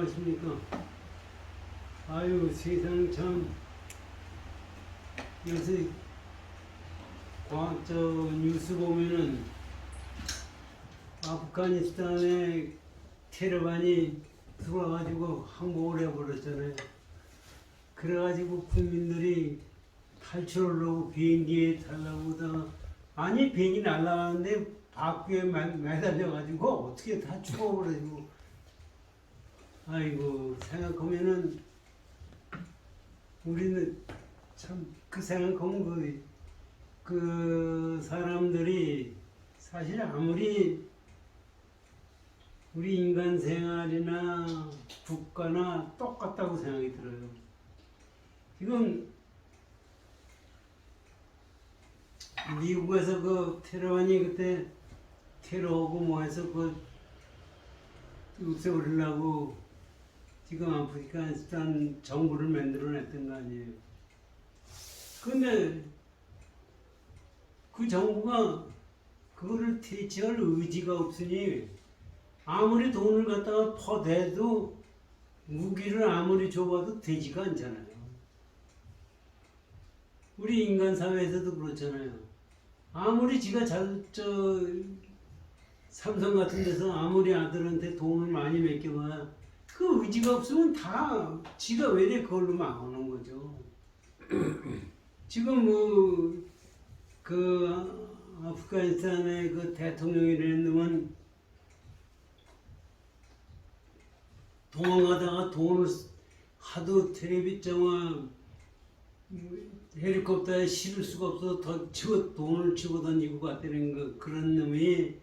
안녕하십니까. 아유, 세상 참, 요새, 뉴스 보면은, 아프가니스탄에 테러반이 들어와가지고 항복을 해버렸잖아요. 그래가지고 국민들이 탈출을 하고 비행기에 타려고 하다가, 아니, 비행기 날아가는데 바퀴에 매달려가지고 어떻게 다 죽어버리고, 아이고, 생각하면은, 우리는 참, 그 생각하면 그 사람들이 사실 아무리 우리 인간 생활이나 국가나 똑같다고 생각이 들어요. 지금 미국에서 그 테러반이 그때 테러하고 뭐 해서 그 없애버리려고 지금 아프가니스탄 정부를 만들어냈던 거 아니에요. 근데 그 정부가 그거를 퇴치할 의지가 없으니 아무리 돈을 갖다가 퍼대도 무기를 아무리 줘봐도 되지가 않잖아요. 우리 인간 사회에서도 그렇잖아요. 아무리 지가 삼성 같은 데서 아무리 아들한테 돈을 많이 맡겨봐야 그 의지가 없으면 다 지가 왜 그걸로 망하는 거죠. 지금 그 아프가니스탄의 그 대통령이라는 놈은 도망가다가 돈을 하도 텔레비전과 헬리콥터에 실을 수가 없어서 돈을 치고 던지고 갔다는 그런 놈이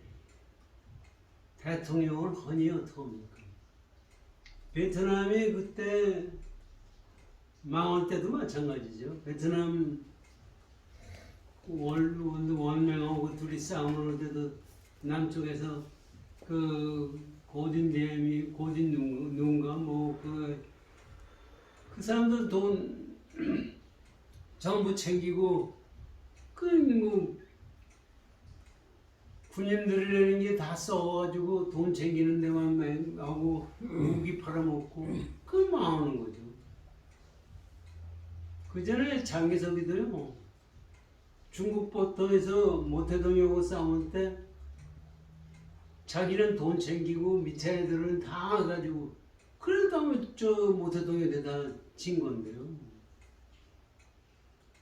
대통령을 허니 어떡합니까? 베트남이 그때 망할 때도 마찬가지죠. 베트남 원명하고 둘이 싸우는 때도 남쪽에서 그 고딘 누군가 그 사람들 돈 전부 챙기고 군인들이라는 게 다 써가지고 돈 챙기는 데만 하고 무기 팔아먹고 망하는 거죠. 그 전에 장개석이도요. 중국 보터에서 모태동이하고 싸울 때 자기는 돈 챙기고 밑에 애들은 다 가지고 그래도 모태동에다 진 건데요.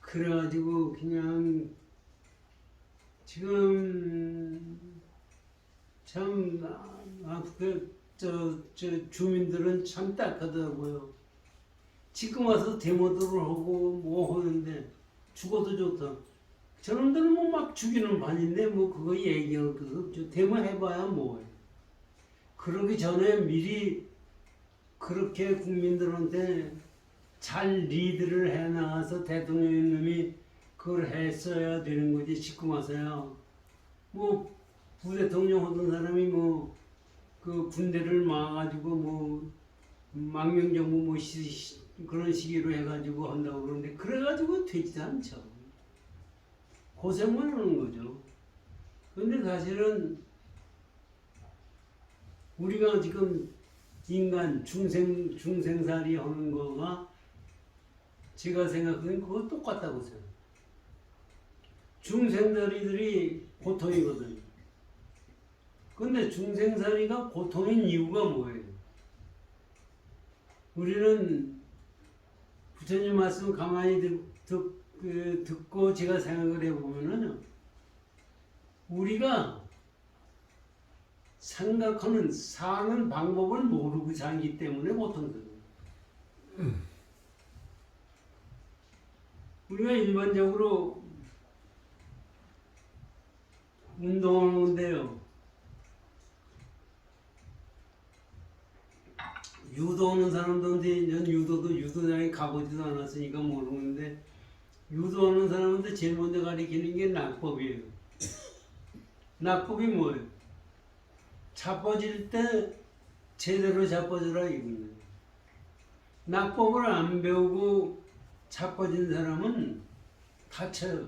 그래가지고 그냥 지금 참 주민들은 참 딱하더라고요. 지금 와서 데모들을 하고 뭐 하는데 죽어도 좋다. 저놈들은 막 죽이는 반인데 그거 얘기할 거 없죠. 데모해봐야 뭐해. 그러기 전에 미리 그렇게 국민들한테 잘 리드를 해나가서 대통령님이 그걸 했어야 되는 거지. 지금 와서야 부대통령 하던 사람이 그 군대를 막아가지고 망명정부 그런 시기로 해가지고 한다고 그러는데 그래가지고 되지도 않죠. 고생만 하는 거죠. 근데 사실은 우리가 지금 인간 중생살이 하는 거가 제가 생각하기엔 그거 똑같다고 생각해요. 중생살이들이 고통이거든요. 근데 중생살이가 고통인 이유가 뭐예요? 우리는 부처님 말씀 가만히 듣고 제가 생각을 해보면은 우리가 생각하는 사는 방법을 모르고 살기 때문에 고통스러워요. 우리가 일반적으로 운동하는데요. 유도하는 사람들한테 전 유도장에 가보지도 않았으니까 모르는데 유도하는 사람한테 제일 먼저 가르치는 게 낙법이에요. 낙법이 뭐예요? 자빠질 때 제대로 자빠져라 이거예요. 낙법을 안 배우고 자빠진 사람은 다쳐요.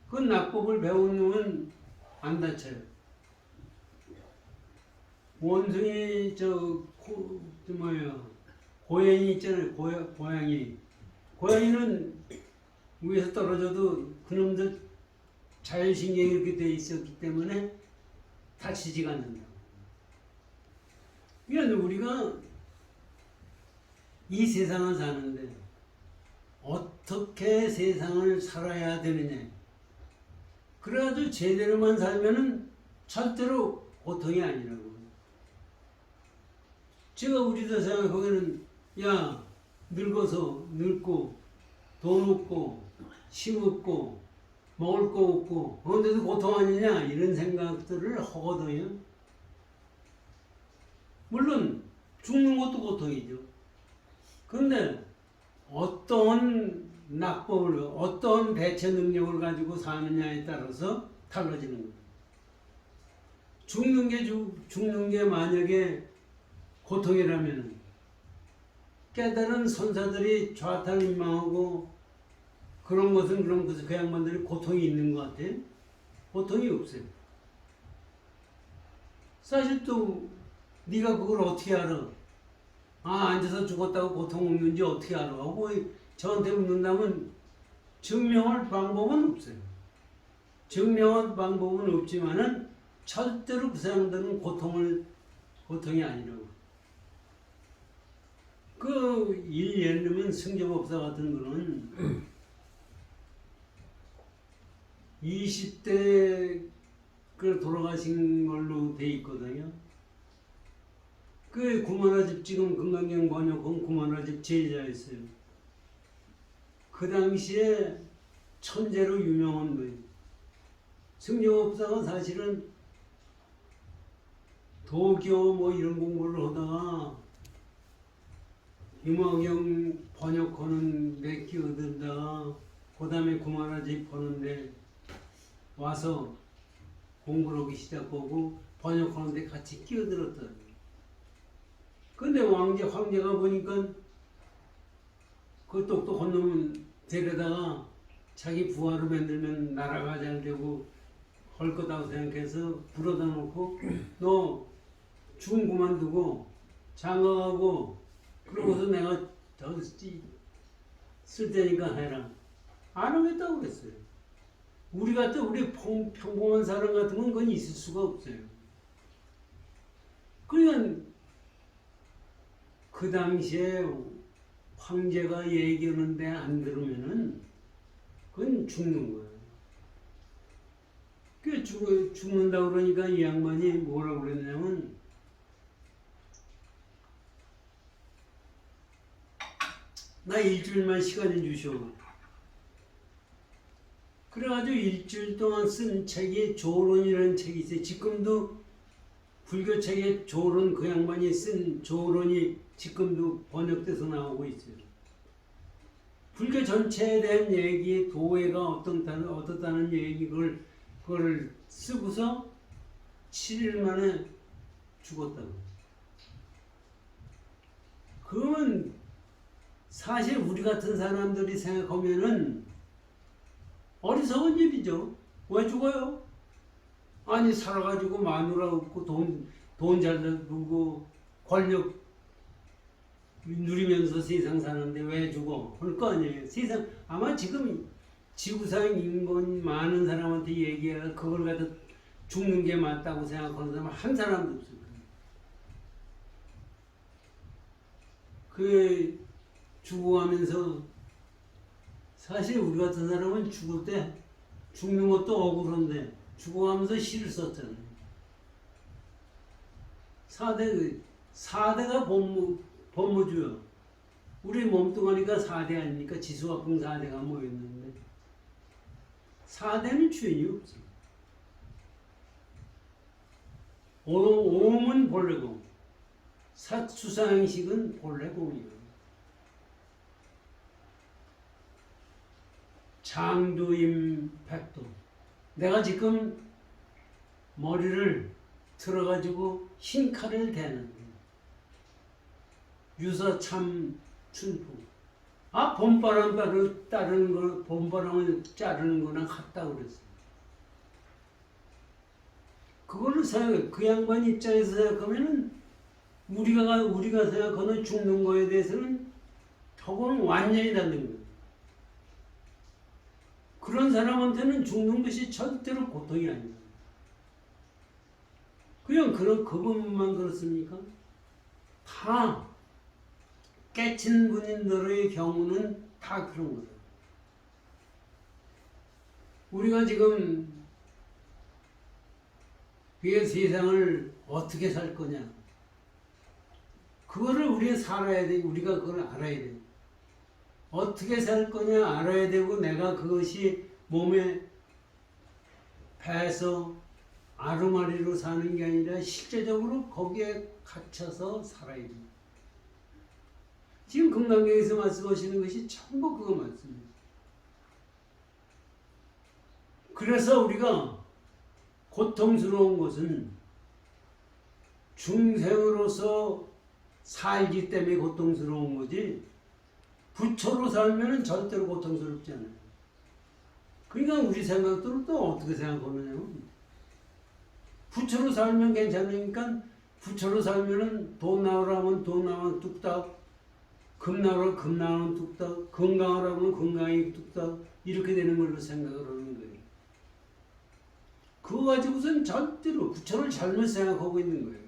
그 낙법을 배운 놈은 안 다쳐요. 원숭이 저 뭐야 고양이 있잖아요. 고양이는 위에서 떨어져도 그놈들 자율신경이 이렇게 돼 있었기 때문에 다치지가 않는다. 그러니까 우리가 이 세상을 사는데 어떻게 세상을 살아야 되느냐. 그래가지고 제대로만 살면은 절대로 고통이 아니라고. 제가 우리도 생각하기에는 야 늙어서 늙고 돈 없고 힘 없고 먹을 거 없고 그런데도 고통 아니냐 이런 생각들을 하거든요. 물론 죽는 것도 고통이죠. 그런데 어떤 낙법을 어떤 대처 능력을 가지고 사느냐에 따라서 달라지는 거예요. 죽는 게 만약에 고통이라면 깨달은 선사들이 좌탈민망하고 그런 것은 그 양반들이 고통이 있는 것 같아요. 고통이 없어요. 사실 또 네가 그걸 어떻게 알아? 앉아서 죽었다고 고통 없는지 어떻게 알아? 하고 저한테 묻는다면 증명할 방법은 없어요. 증명할 방법은 없지만은 절대로 그 사람들은 고통이 아니라고. 예를 들면 승조법사 같은 거는 20대 돌아가신 걸로 돼 있거든요. 구만화집 지금 금강경 번역한 구만화집 제자였어요. 그 당시에 천재로 유명한 분이에요. 승조법사가 사실은 도교 뭐 이런 공부를 하다가 유마경 번역하는 데 끼어들다가 그 다음에 구만화집 보는데 와서 공부를 하기 시작하고 번역하는 데 같이 끼어들었다. 근데 황제가 보니까 그 똑똑한 놈은 데려다가 자기 부하로 만들면 나라가 잘 되고 할 거다고 생각해서 불어다 놓고 너 죽은 그만두고 장가가고 그러고서 내가 쓸 테니까 해라. 안 하겠다고 그랬어요. 우리 평범한 사람 같은 건 그건 있을 수가 없어요. 그러니까 그 당시에 황제가 얘기하는데 안 들으면은 그건 죽는 거예요. 죽는다 그러니까 이 양반이 뭐라고 그랬냐면 나 일주일만 시간을 주시오. 그래가지고 일주일 동안 쓴 책이 조론이라는 책이 있어요. 지금도 불교 책에 조론, 그 양반이 쓴 조론이 지금도 번역돼서 나오고 있어요. 불교 전체에 대한 얘기, 도회가 어떻다는 얘기, 그걸 쓰고서 7일 만에 죽었다고. 그러면 사실 우리 같은 사람들이 생각하면은 어리석은 일이죠. 왜 죽어요? 아니 살아가지고 마누라 없고 돈 잘 벌고 권력 누리면서 세상 사는데 왜 죽어? 할 거 아니에요. 세상 아마 지금 지구상 인권 많은 사람한테 얘기해 그걸 갖다 죽는 게 맞다고 생각하는 사람 한 사람도 없어요. 죽어가면서 사실 우리 같은 사람은 죽을 때 죽는 것도 억울한데 죽어가면서 시를 썼잖아요. 4대가 법무주요. 우리 몸뚱아리가 4대 아닙니까? 지수화풍 4대가 모였는데 4대는 주인이 없어. 오음은 본래공, 수상식은 본래공이요. 장두임 백도. 내가 지금 머리를 틀어가지고 흰 칼을 대는 유서참 춘풍. 봄바람 따르는 거, 봄바람을 자르는 거나 같다 그랬어. 그거를 생각해. 그 양반 입장에서 생각하면은 우리가 생각하는 죽는 거에 대해서는 저거는 완전히 다른 거예요. 그런 사람한테는 죽는 것이 절대로 고통이 아니다. 그냥 그분만 그렇습니까? 다 깨친 분들의 경우는 다 그런 거다. 우리가 지금 이 세상을 어떻게 살 거냐? 그거를 우리가 살아야 돼. 우리가 그걸 알아야 돼. 어떻게 살 거냐 알아야 되고, 내가 그것이 몸에 배서 아르마리로 사는 게 아니라 실제적으로 거기에 갇혀서 살아야 돼. 지금 금강경에서 말씀하시는 것이 전부 그거 맞습니다. 그래서 우리가 고통스러운 것은 중생으로서 살기 때문에 고통스러운 거지, 부처로 살면 절대로 고통스럽지 않아요. 그러니까 우리 생각들은 또 어떻게 생각하느냐면, 부처로 살면 괜찮으니까 부처로 살면은 돈 나오라면 돈 나오면 뚝딱, 금 나오라면 금 나오면 뚝딱, 건강하라면 건강이 뚝딱, 이렇게 되는 걸로 생각을 하는 거예요. 그거 가지고선 절대로 부처를 잘못 생각하고 있는 거예요.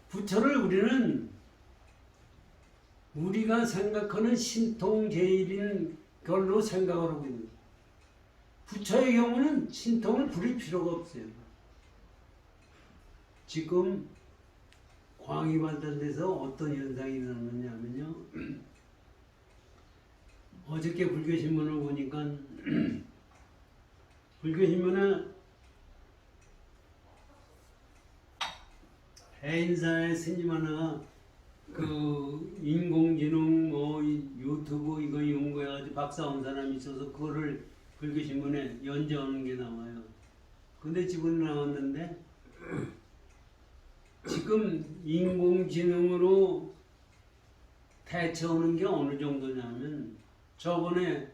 부처를 우리는 우리가 생각하는 신통제일인 걸로 생각을 하고 있는 거예요. 부처의 경우는 신통을 부릴 필요가 없어요. 지금 광이 발달돼서 어떤 현상이 일어났느냐 하면요, 어저께 불교신문을 보니까 불교신문에 해인사의 스님 하나가 그 인공지능 뭐 유튜브 이거 연구해가지고 박사 온 사람이 있어서 그거를 불교신문에 연재하는 게 나와요. 근데 지금 나왔는데, 지금 인공지능으로 대처하는 게 어느 정도냐면, 저번에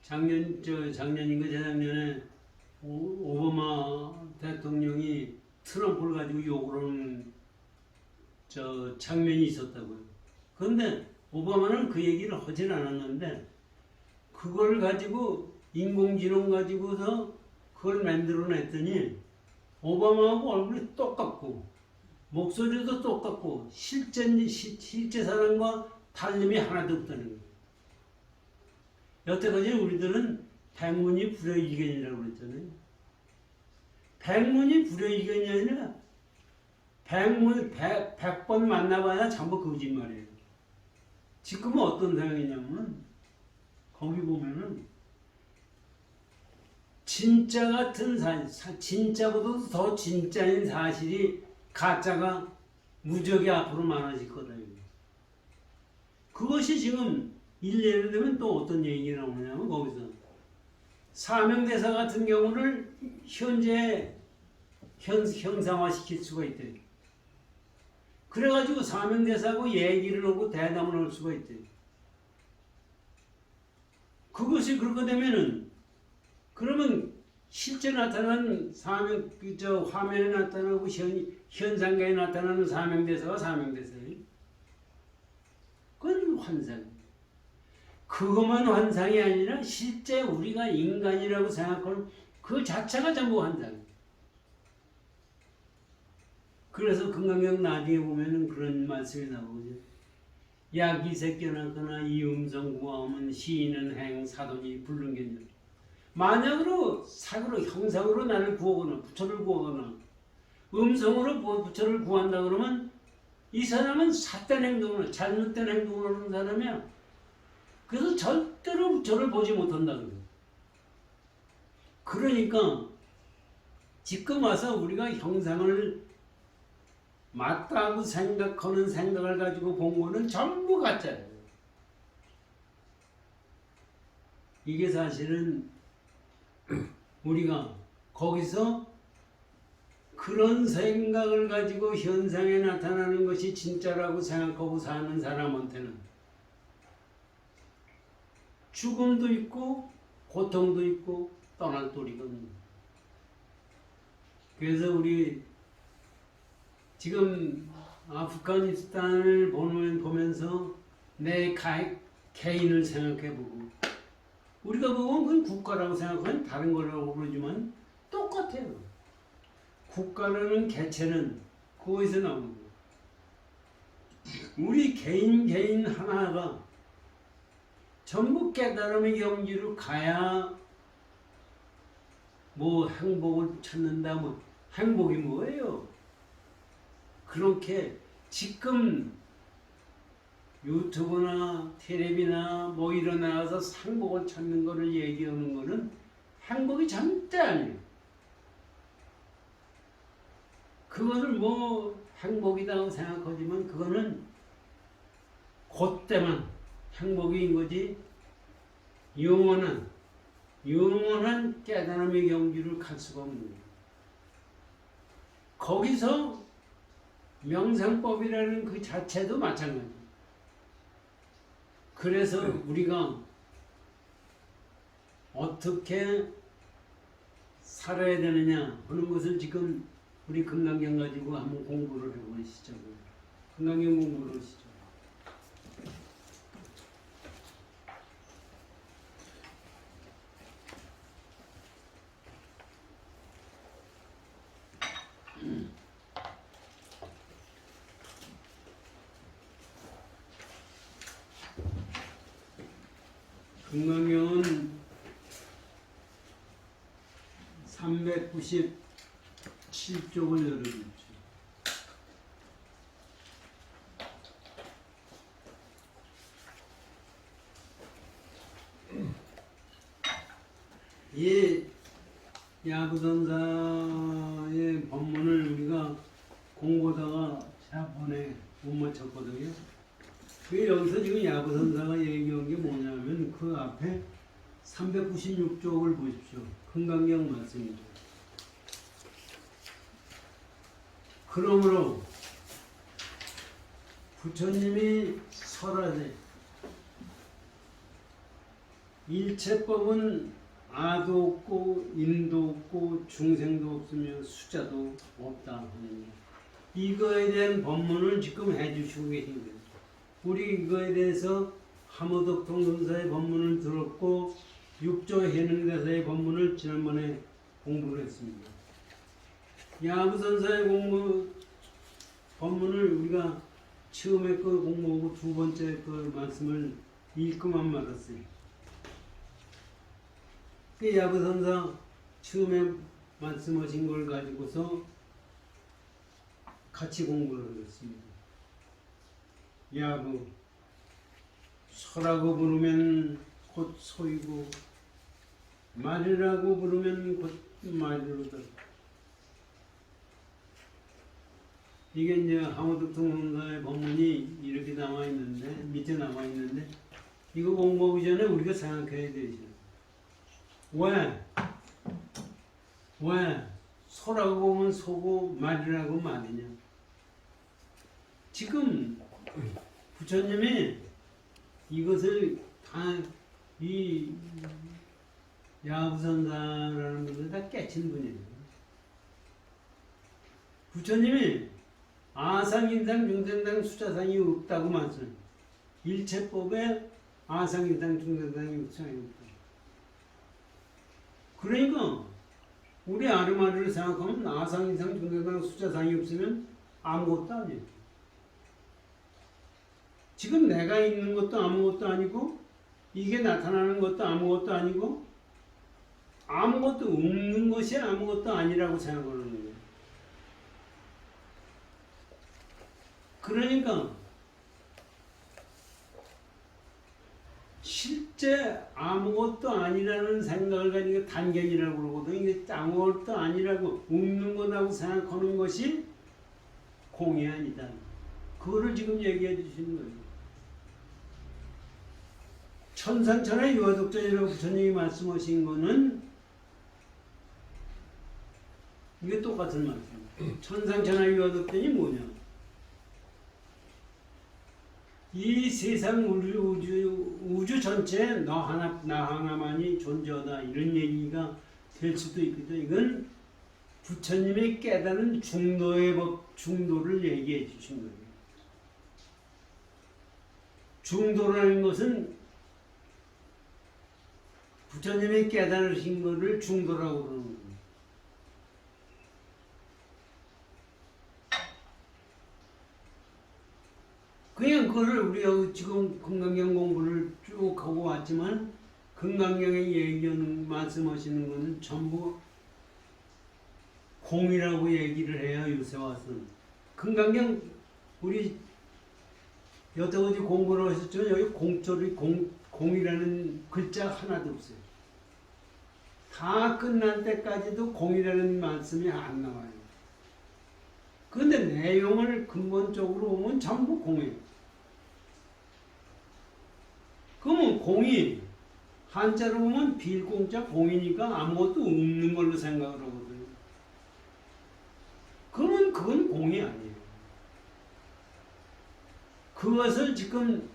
작년인가 재작년에 오바마 대통령이 트럼프를 가지고 욕을 하는 장면이 있었다고요. 그런데 오바마는 그 얘기를 하진 않았는데, 그걸 가지고 인공지능 가지고서 그걸 만들어냈더니 오바마하고 얼굴이 똑같고 목소리도 똑같고 실제 사람과 다름이 하나도 없다는 거예요. 여태까지 우리들은 백문이 불여일견이라고 그랬잖아요. 백문이 불여일견이 아니라 백번 만나봐야 전부 거짓말이에요. 지금은 어떤 상황이냐면, 거기 보면은 진짜 같은 진짜보다도 더 진짜인 사실이 가짜가 무적이 앞으로 많아질 거다. 그것이 지금 일례를 들면 또 어떤 얘기가 나오냐면, 거기서 사명대사 같은 경우를 현재 형상화시킬 수가 있대요. 그래가지고 사명대사하고 얘기를 하고 대담을 할 수가 있대요. 그것이 그렇게 되면은, 그러면 실제 나타나는 화면에 나타나고 현상계에 나타나는 사명대사가 사명대사예요. 그건 환상. 그것만 환상이 아니라 실제 우리가 인간이라고 생각하는 그 자체가 전부 환상이에요. 그래서 금강경 나중에 보면은 그런 말씀이 나오죠. 약이 새겨나거나 이 음성 구하면 시인은 행 사돈이 불능견. 만약으로 사고로 형상으로 나를 구하거나 부처를 구하거나 음성으로 부처를 구한다 그러면 이 사람은 삿된 행동을, 잘못된 행동을 하는 사람이야. 그래서 절대로 부처를 보지 못한다는 거예요. 그러니까 지금 와서 우리가 형상을 맞다고 생각하는 생각을 가지고 본 거는 전부 가짜예요. 이게 사실은 우리가 거기서 그런 생각을 가지고 현상에 나타나는 것이 진짜라고 생각하고 사는 사람한테는 죽음도 있고 고통도 있고 떠날 도리가 없는 거예요. 그래서 우리 지금 아프가니스탄을 보면서 내 개인을 생각해보고 우리가 보면 그건 국가라고 생각하면 다른 거라고 그러지만 똑같아요. 국가라는 개체는 거기서 나오는 거예요. 우리 개인 하나가 전부 깨달음의 경지로 가야 뭐 행복을 찾는다. 뭐 행복이 뭐예요? 그렇게 지금 유튜브나 텔레비나 뭐 이런 나가서 행복을 찾는 거를 얘기하는 거는 행복이 절대 아니에요. 그거를 뭐 행복이라고 생각하지만 그거는 그때만 행복인 거지 영원한 깨달음의 경지를 갈 수가 없는 거예요. 거기서 명상법이라는 그 자체도 마찬가지예요. 그래서 우리가 어떻게 살아야 되느냐 하는 것을 지금 우리 금강경 가지고 한번 공부를 해보시죠. 금강경 공부를 하시죠. 금강경은 397쪽을 열어주죠. 이 야부선사의 법문을 우리가 공부하다가 자번에 못 맞췄거든요. 그 여기서 지금 야부선사가 얘기한 게 뭐냐면 그 앞에 396쪽을 보십시오. 금강경 말씀입니다. 그러므로 부처님이 설하되 일체법은 아도 없고 인도 없고 중생도 없으며 수자도 없다 하느니 이거에 대한 법문을 지금 해주시고 계신 거예요. 우리 이거에 대해서 하무덕통 선사의 법문을 들었고 육조 해능대사의 법문을 지난번에 공부를 했습니다. 야부선사의 법문을 우리가 처음에 그 공부하고 두 번째 그 말씀을 읽고만 말았어요. 그 야부선사 처음에 말씀하신 걸 가지고서 같이 공부를 했습니다. 야부 소라고 부르면 곧 소이고 말이라고 부르면 곧 말이로다. 이게 이제 하무덕통 선사의 법문이 이렇게 나와 있는데 밑에 나와 있는데 이거 공부하기 전에 우리가 생각해야 되죠. 왜 소라고 보면 소고 말이라고 말이냐? 지금 부처님이 이것을 다 이 야부선사라는 분들 다 깨친 분이에요. 부처님이 아상, 인상, 중생상, 수자상이 없다고 말씀해요. 일체법에 아상, 인상, 중생상이 없다. 그러니까 우리 아르마리를 생각하면 아상, 인상, 중생상, 수자상이 없으면 아무것도 아니에요. 지금 내가 있는 것도 아무것도 아니고 이게 나타나는 것도 아무것도 아니고 아무것도 없는 것이 아무것도 아니라고 생각하는 거예요. 그러니까 실제 아무것도 아니라는 생각을 가지고 단견이라고 그러거든요. 이게 아무것도 아니라고 없는 거라고 생각하는 것이 공이 아니다. 그거를 지금 얘기해 주시는 거예요. 천상천하 유화독전이라고 부처님이 말씀하신 거는 이게 똑같은 말씀이에요. 천상천하 유화독전이 뭐냐? 이 세상 우주 전체에 나 하나만이 존재하다 이런 얘기가 될 수도 있거든. 이건 부처님이 깨달은 중도의 법, 중도를 얘기해 주신 거예요. 중도라는 것은 부처님이 깨달으신 것을 중도라고 그러는 거예요. 그냥 그거를 우리가 지금 금강경 공부를 쭉 하고 왔지만 금강경에 얘기하는 말씀하시는 것은 전부 공이라고 얘기를 해요. 요새 와서는 금강경 우리 여태까지 공부를 하셨지만 여기 공조리 공이라는 글자 하나도 없어요. 다 끝날 때까지도 공이라는 말씀이 안 나와요. 그런데 내용을 근본적으로 보면 전부 공이에요. 그러면 공이 한자로 보면 빌공자 공이니까 아무것도 없는 걸로 생각을 하거든요. 그러면 그건 공이 아니에요. 그것을 지금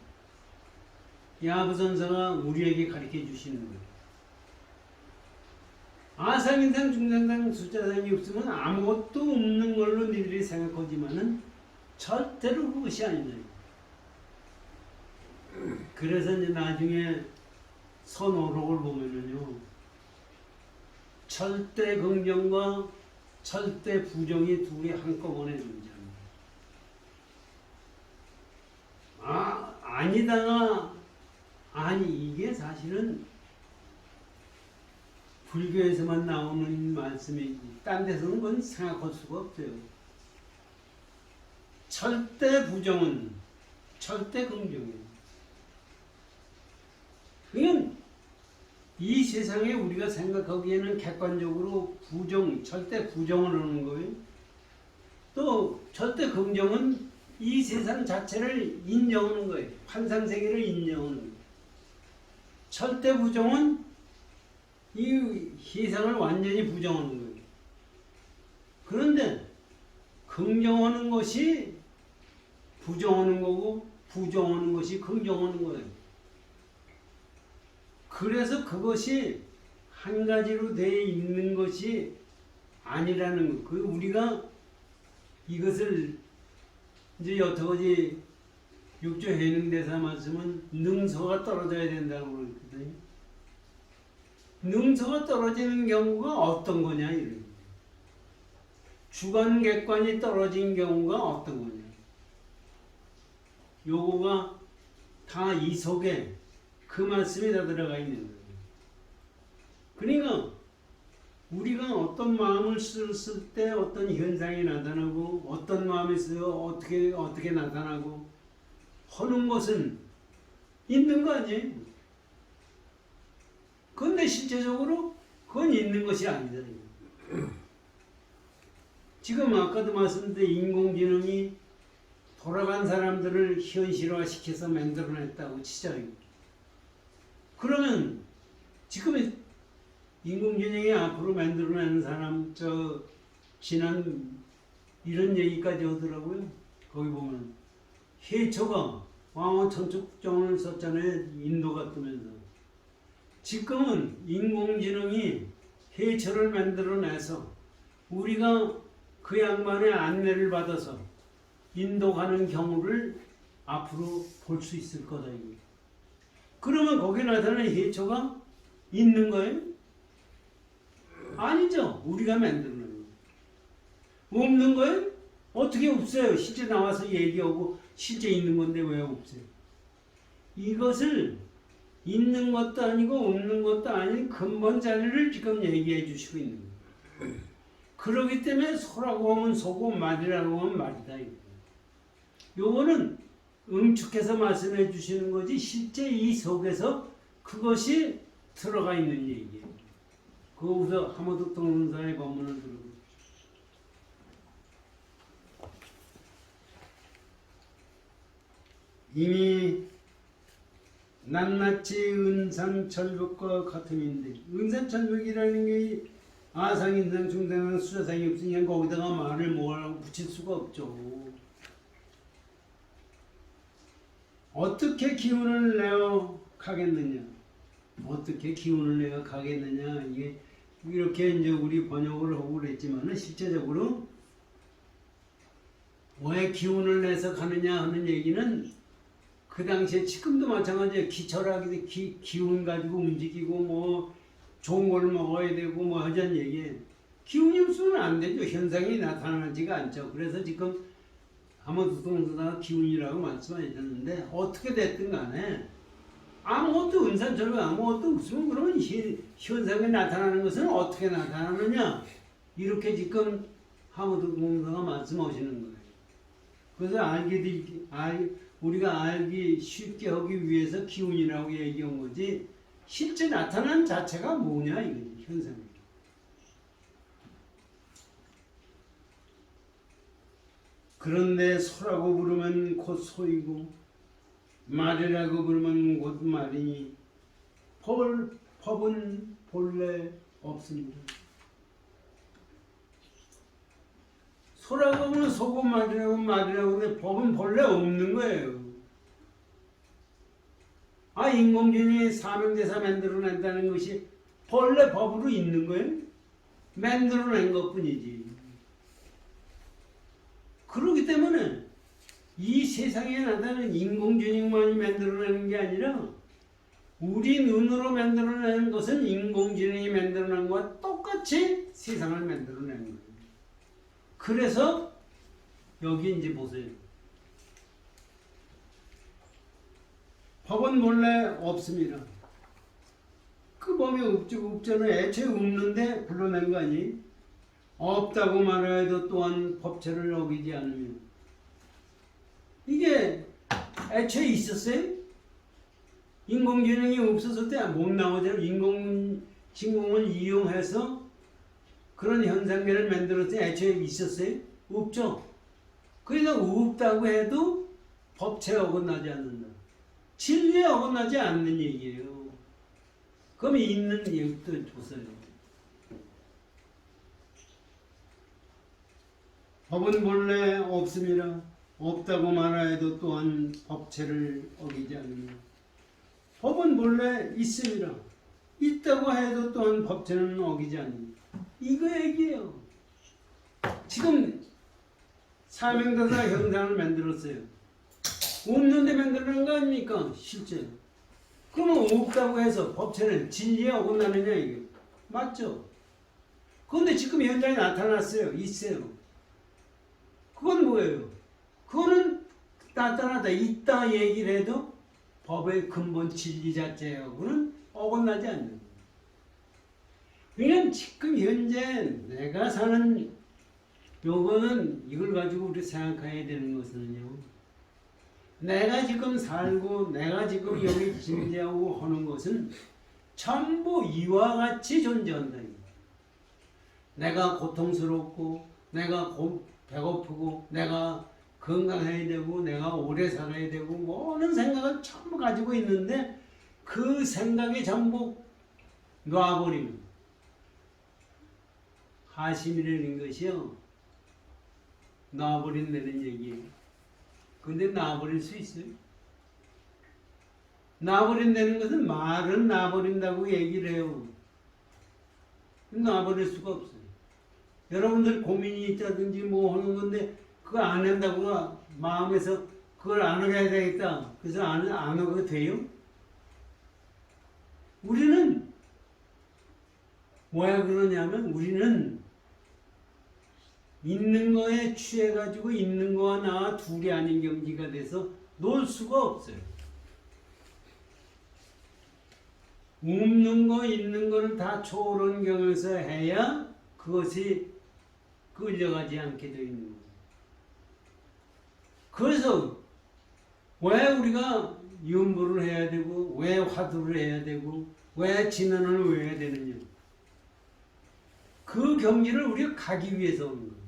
야부선사가 우리에게 가르쳐 주시는 거예요. 아상인상, 중상상, 숫자상이 없으면 아무것도 없는 걸로 너희들이 생각하지만은 절대로 그것이 아니다. 그래서 이제 나중에 선오록을 보면은요, 절대 긍정과 절대 부정이 둘이 한꺼번에 존재합니다. 아니다가 아니 이게 사실은 불교에서만 나오는 말씀이지 딴 데서는 그건 생각할 수가 없어요. 절대 부정은 절대 긍정이에요. 그냥 이 세상에 우리가 생각하기에는 객관적으로 부정, 절대 부정을 하는 거예요. 또 절대 긍정은 이 세상 자체를 인정하는 거예요. 환상세계를 인정하는 거예요. 절대 부정은 이 세상을 완전히 부정하는 거예요. 그런데 긍정하는 것이 부정하는 거고 부정하는 것이 긍정하는 거예요. 그래서 그것이 한 가지로 되어 있는 것이 아니라는 거. 그 우리가 이것을 이제 여태까지 육조 해능대사 말씀은 능서가 떨어져야 된다고 그러거든요. 능서가 떨어지는 경우가 어떤 거냐 이런. 주관 객관이 떨어진 경우가 어떤 거냐. 요거가 다 이 속에 그 말씀이 다 들어가 있는 거예요. 그러니까 우리가 어떤 마음을 쓸 때 어떤 현상이 나타나고 어떤 마음이 있어요 어떻게 나타나고 하는 것은 있는 거 아니에요. 그런데 실제적으로 그건 있는 것이 아니잖아요. 지금 아까도 말씀드린 인공지능이 돌아간 사람들을 현실화시켜서 만들어냈다고 치자요. 그러면 지금 인공지능이 앞으로 만들어내는 사람 지난 이런 얘기까지 하더라고요. 거기 보면 해초가 왕호 천축정을 썼잖아요. 인도가 뜨면서. 지금은 인공지능이 해초를 만들어내서 우리가 그 양반의 안내를 받아서 인도 가는 경우를 앞으로 볼 수 있을 거다. 그러면 거기에 나타나는 해초가 있는 거예요? 아니죠. 우리가 만드는 거예요. 없는 거예요? 어떻게 없어요? 실제 나와서 얘기하고 실제 있는 건데 왜 없어요? 이것을 있는 것도 아니고 없는 것도 아닌 근본 자리를 지금 얘기해 주시고 있는 거예요. 그렇기 때문에 소라고 하면 소고 말이라고 하면 말이다. 요거는 응축해서 말씀해 주시는 거지 실제 이 속에서 그것이 들어가 있는 얘기예요. 거기서 하모드 동문사의 법문을 들고 이미 낱낱이 은산철벽과 같음인데 은산철벽이라는 게 아상인상 중상상 수자상이 없으니까 거기다가 말을 뭐라고 붙일 수가 없죠. 어떻게 기운을 내어 가겠느냐? 어떻게 기운을 내어 가겠느냐? 이게 이렇게 이제 우리 번역을 하고 그랬지만은 실제적으로 왜 기운을 내서 가느냐 하는 얘기는 그 당시에 지금도 마찬가지예요. 기철학이 기운 가지고 움직이고 뭐 좋은 걸 먹어야 되고 뭐 하자는 얘기예요. 기운이 없으면 안 되죠. 현상이 나타나지가 않죠. 그래서 지금 아무도 동사가 기운이라고 말씀하셨는데 어떻게 됐든 간에 아무것도 은산처럼 아무것도 없으면 그러면 현상이 나타나는 것은 어떻게 나타나느냐 이렇게 지금 하모드 공사가 말씀하시는 거예요. 그래서 우리가 알기 쉽게 하기 위해서 기운이라고 얘기한 거지 실제 나타난 자체가 뭐냐 이거지 현상이. 그런데 소라고 부르면 곧 소이고 말이라고 부르면 곧 말이니 법은 본래 없습니다. 소라고 하면 소고 말이라고 하는데 법은 본래 없는 거예요. 인공지능이 사명대사 만들어낸다는 것이 본래 법으로 있는 거예요? 만들어낸 것뿐이지. 그렇기 때문에 이 세상에 나타나는 인공지능만이 만들어내는 게 아니라 우리 눈으로 만들어내는 것은 인공지능이 만들어낸 것과 똑같이 세상을 만들어내는 거예요. 그래서 여기 이제 보세요. 법은 본래 없습니다. 그 법이 없잖아요. 애초에 없는데 불러낸 거 아니? 없다고 말해도 또한 법체를 어기지 않으면 이게 애초에 있었어요? 인공지능이 없었을 때 못 나오잖아요. 인공지능을 이용해서 그런 현상들을 만들었을 때 애초에 있었어요? 없죠. 그래서 없다고 해도 법체에 어긋나지 않는다. 진리에 어긋나지 않는 얘기예요. 그럼 있는 얘기도 보세요. 법은 본래 없습니다. 없다고 말하여도 또한 법체를 어기지 않는다. 법은 본래 있습니다. 있다고 해도 또한 법체는 어기지 않는다. 이거 얘기예요. 지금 사명대사 현상을 만들었어요. 없는데 만들어낸 거 아닙니까? 실제. 그러면 없다고 해서 법체는 진리에 어긋나느냐 이게. 맞죠? 그런데 지금 현장에 나타났어요. 있어요. 그건 뭐예요? 그거는 나타나다 있다 얘기를 해도 법의 근본 진리 자체하고는 어긋나지 않는 거예요. 그러니까 지금 현재 내가 사는 요거는 이걸 가지고 우리 생각해야 되는 것은요. 내가 지금 살고 내가 지금 여기 진리하고 하는 것은 전부 이와 같이 존재한다. 내가 고통스럽고 내가 배고프고 내가 건강해야 되고 내가 오래 살아야 되고 모든 생각을 전부 가지고 있는데 그 생각이 전부 놔버리면 하심이라는 것이요 놔버린다는 얘기예요. 근데 놔버릴 수 있어요? 놔버린다는 것은 말은 놔버린다고 얘기를 해요. 놔버릴 수가 없어요. 여러분들 고민이 있다든지 뭐 하는 건데 그거 안 한다고 마음에서 그걸 안 하게 해야 되겠다. 그래서 안 하게 돼요? 우리는 뭐야 그러냐면 우리는 있는 거에 취해가지고 있는 거와 나와 둘이 아닌 경지가 돼서 놀 수가 없어요. 없는 거 있는 거를 다 초월한 경에서 해야 그것이 끌려가지 않게 되어 있는 거예요. 그래서 왜 우리가 연부를 해야 되고 왜 화두를 해야 되고 왜 진언을 왜 해야 되느냐. 그 경지를 우리가 가기 위해서 오는 거예요.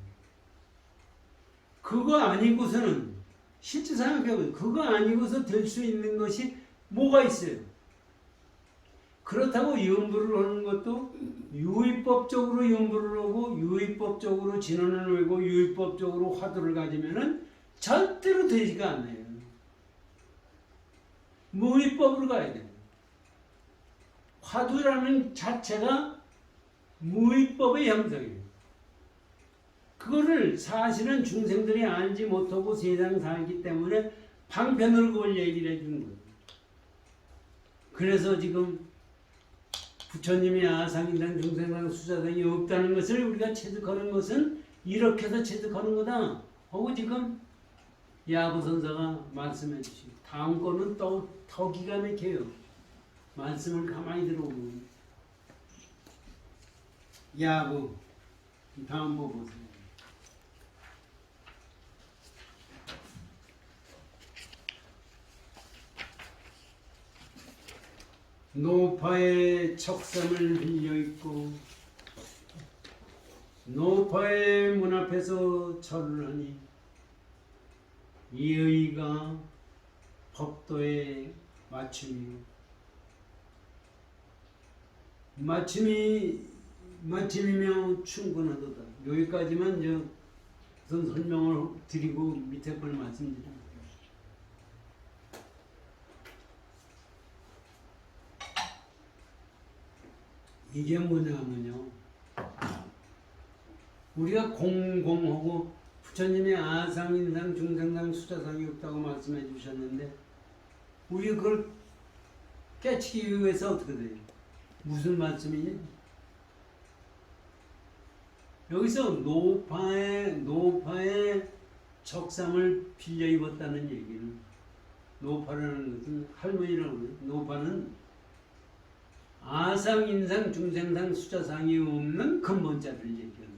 그거 아니고서는 실제 생각해보세요. 그거 아니고서 될 수 있는 것이 뭐가 있어요? 그렇다고 연부를 하는 것도 유의법적으로 연부를 하고 유의법적으로 진언을 하고 유의법적으로 화두를 가지면은 절대로 되지가 않아요. 무의법으로 가야 돼요. 화두라는 자체가 무위법의 형성이에요. 그거를 사실은 중생들이 알지 못하고 세상 살기 때문에 방편으로 그걸 얘기를 해주는 거예요. 그래서 지금 부처님이 아상인상 중생상 수자상이 없다는 것을 우리가 체득하는 것은 이렇게 해서 체득하는 거다 하고 지금 야부선사가 말씀해 주시고, 다음 거는 또 더 기가 막혀요. 말씀을 가만히 들어보면 야부 다음 거 보세요. 노파의 척삼을 빌려있고 노파의 문 앞에서 절을 하니 이의가 법도의 맞춤이요. 맞춤이며 충분하도다. 여기까지만 우선 설명을 드리고 밑에 걸 말씀드립니다. 이게 뭐냐면요, 우리가 공공하고 부처님이 아상인상 중생상 수자상이 없다고 말씀해 주셨는데 우리 그걸 깨치기 위해서 어떻게 돼요? 무슨 말씀이니? 여기서 노파의 적삼을 빌려 입었다는 얘기는, 노파라는 것은 할머니라고 해요. 노파는 아상, 인상, 중생상, 수자상이 없는 근본자를 얘기하는 거예요.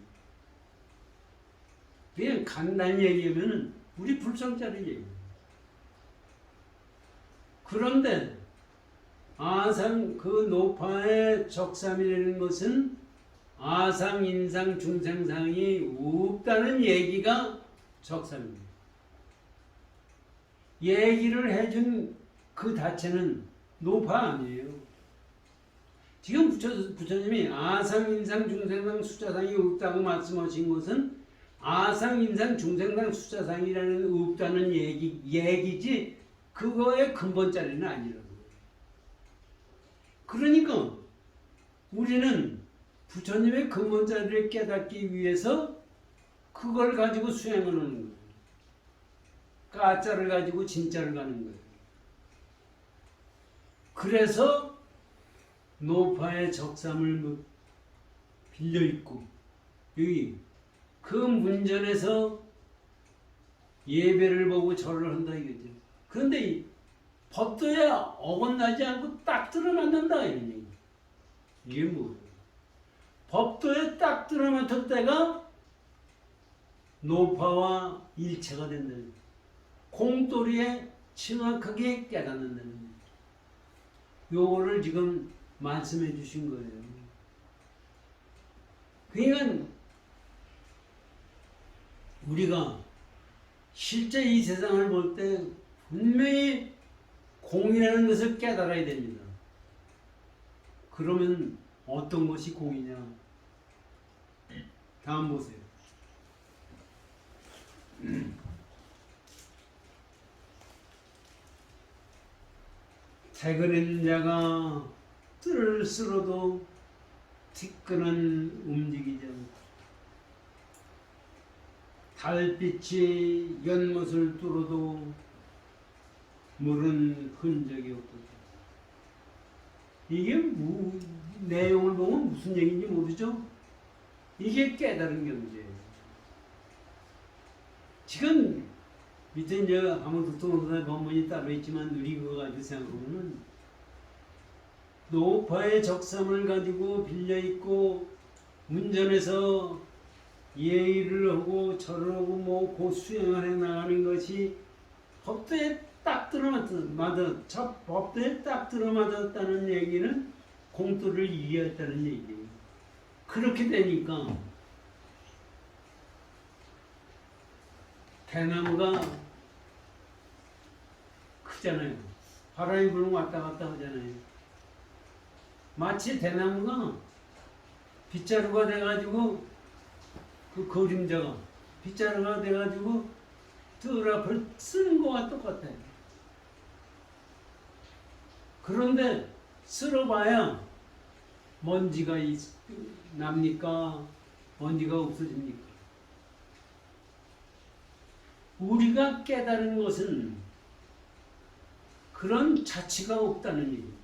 그냥 간단히 얘기하면 우리 불성자를 얘기해요. 그런데 아상, 그 노파의 적삼이라는 것은 아상, 인상, 중생상이 없다는 얘기가 적삼입니다. 얘기를 해준 그 자체는 노파 아니에요. 지금 부처님이 아상, 인상, 중생상, 수자상이 없다고 말씀하신 것은 아상, 인상, 중생상, 수자상이라는 없다는 얘기지 그거의 근본자리는 아니라고. 그러니까 우리는 부처님의 근본자리를 깨닫기 위해서 그걸 가지고 수행을 하는 거예요. 가짜를 가지고 진짜를 가는 거예요. 그래서 노파의 적삼을 빌려 있고 여기 그 문전에서 예배를 보고 절을 한다 이거죠. 그런데 이 법도에 어긋나지 않고 딱 들어맞는다 이런 얘기. 이게 뭐예요? 법도에 딱 들어맞을 때가 노파와 일체가 된다는 얘기. 공돌이에 정확하게 깨닫는다는 얘기. 요거를 지금 말씀해 주신 거예요. 그러니까 우리가 실제 이 세상을 볼 때 분명히 공이라는 것을 깨달아야 됩니다. 그러면 어떤 것이 공이냐? 다음 보세요. 태그린 자가 뜰을 쓸어도 티끈은 움직이지 않고 달빛이 연못을 뚫어도 물은 흔적이 없거든. 이게 내용을 보면 무슨 얘기인지 모르죠? 이게 깨달은 경지예요. 지금 밑에 이제 아무도토노사의 법문이 따로 있지만 우리 그거 가지고 생각하면은 노파의 적삼을 가지고 빌려 있고 문전에서 예의를 하고 절을 하고 그 수행을 해 나가는 것이 법도에 딱 법도에 딱 들어맞았다는 얘기는 공도를 이해했다는 얘기예요. 그렇게 되니까 대나무가 크잖아요. 바람이 불면 왔다 갔다 하잖아요. 마치 대나무가 빗자루가 돼가지고 그 그림자가 빗자루가 돼가지고 뜰 앞을 쓰는 거와 똑같아요. 그런데 쓸어봐야 먼지가 납니까? 먼지가 없어집니까? 우리가 깨달은 것은 그런 자치가 없다는 얘기입니다.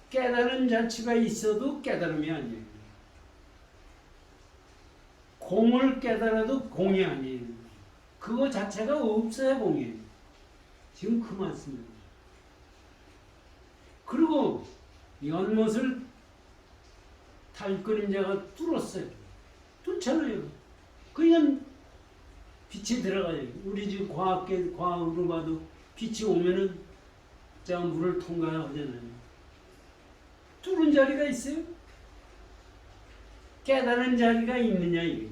깨달은 자치가 있어도 깨달음이 아니에요. 공을 깨달아도 공이 아니에요. 그거 자체가 없어야 공이에요. 지금 그 말씀입니다. 그리고 연못을 달그림자가 뚫었어요. 뚫잖아요. 그냥 빛이 들어가요. 우리 집 과학으로 봐도 빛이 오면은 자 물을 통과하잖아요. 뚫은 자리가 있어요? 깨달은 자리가 있느냐 이게.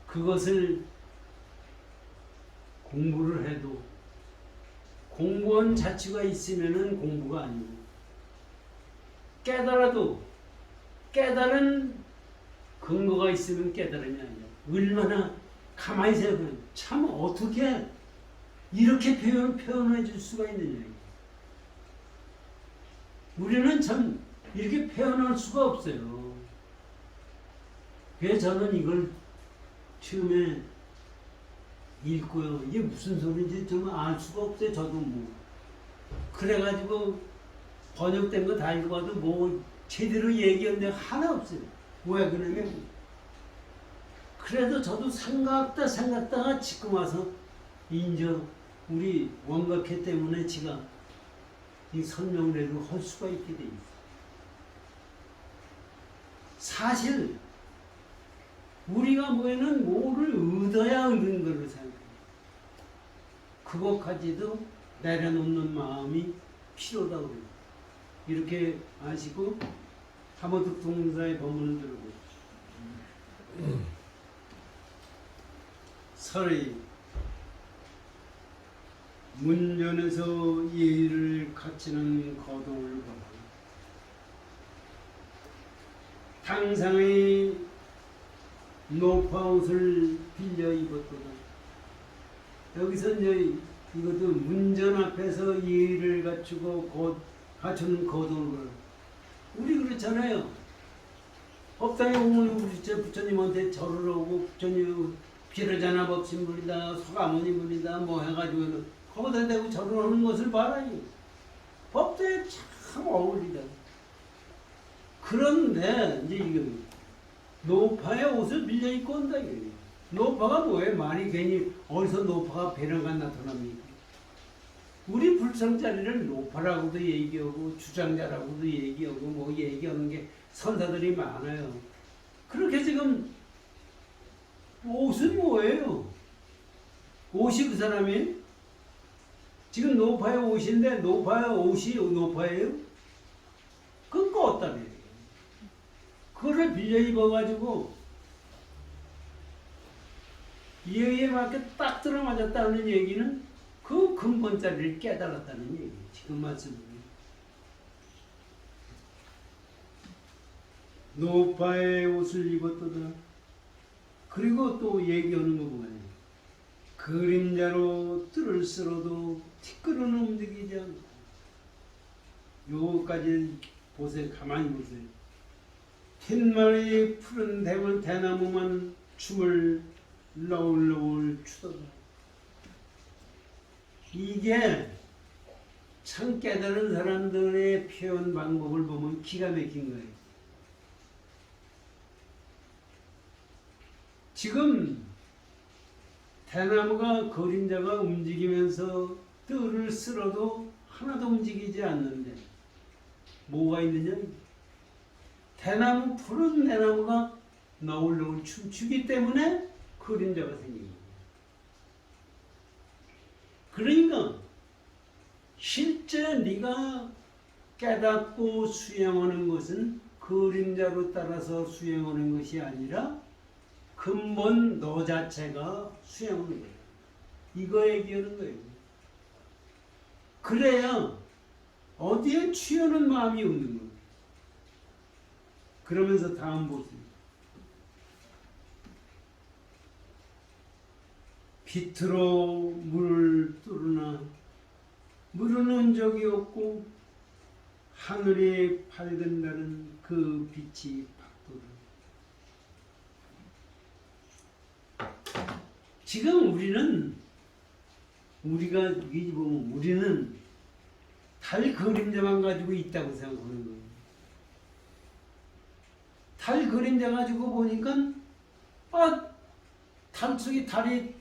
그것을 공부를 해도 공부한 자치가 있으면은 공부가 아니고 깨달아도 깨달은 근거가 있으면 깨달음이 아니야. 얼마나 가만히 생각해. 참 어떻게 이렇게 표현해 줄 수가 있느냐. 우리는 참 이렇게 표현할 수가 없어요. 그래서 저는 이걸 처음에 읽고요. 이게 무슨 소리인지 정말 알 수가 없어요. 저도 뭐. 그래가지고 번역된 거 다 읽어봐도 뭐 제대로 얘기한 데 하나 없어요. 왜 그러냐면 그래도 저도 생각다가 지금 와서 이제 우리 원각회 때문에 제가 이 설명을 할 수가 있게 돼 있어요. 사실 우리가 뭐에는 뭐를 얻어야 얻는 걸로 생각해요. 그것까지도 내려놓는 마음이 필요하다고 그래요. 이렇게 아시고 하모드 동사의 법문을 들어보십시오. 설의 문전에서 예의를 갖추는 거동을 보라. 당상의 노파옷을 빌려 입었도다. 여기서 이제 이것도 문전 앞에서 예의를 갖추고 갖추는 거동을 보라. 우리 그렇잖아요. 법당에 오면 우리 부처님한테 절을 하고 부처님 비로자나 법신불이다 소가모니불이다 뭐 해가지고 거기다 대고 절을 하는 것을 봐라. 법도에 참 어울리다. 그런데 이제 이거 노파의 옷을 빌려 입고 온다 이거예요. 노파가 뭐예요? 말이 괜히 어디서 노파가 배려가 나타납니까? 우리 불성자리를 노파라고도 얘기하고 주장자라고도 얘기하고 뭐 얘기하는 게 선사들이 많아요. 그렇게 지금 옷은 뭐예요? 옷이 그 사람이 지금 노파의 옷인데 노파의 옷이 노파예요? 그건 껐다네. 그거를 빌려 입어가지고 예의에 맞게 딱 들어맞았다는 얘기는 그 근본자리를 깨달았다는 얘기. 지금 말씀은 노파의 옷을 입었도다. 그리고 또 얘기하는 거 보면 그림자로 뜰을 쓸어도 티끌은 움직이지 않고 요까지 보세요. 가만히 보세요. 툇마리 푸른 대나무만 춤을 러울러울 추더라. 이게 참 깨달은 사람들의 표현 방법을 보면 기가 막힌 거예요. 지금 대나무가 그림자가 움직이면서 뜰을 쓸어도 하나도 움직이지 않는데 뭐가 있느냐? 대나무 푸른 대나무가 너울너울 춤추기 때문에 그림자가 생깁니다. 그러니까 실제 네가 깨닫고 수행하는 것은 그림자로 따라서 수행하는 것이 아니라 근본 너 자체가 수행하는 거예요. 이거 얘기하는 거예요. 그래야 어디에 취하는 마음이 없는 거예요. 그러면서 다음 보세요. 빛으로 물을 뚫으나 물은 흔적이 없고 하늘에 밝은다는 그 빛이 박도다. 지금 우리가 이 보면 우리는 달 그림자만 가지고 있다고 생각하는 거예요. 달 그림자 가지고 보니까 달 속에 달이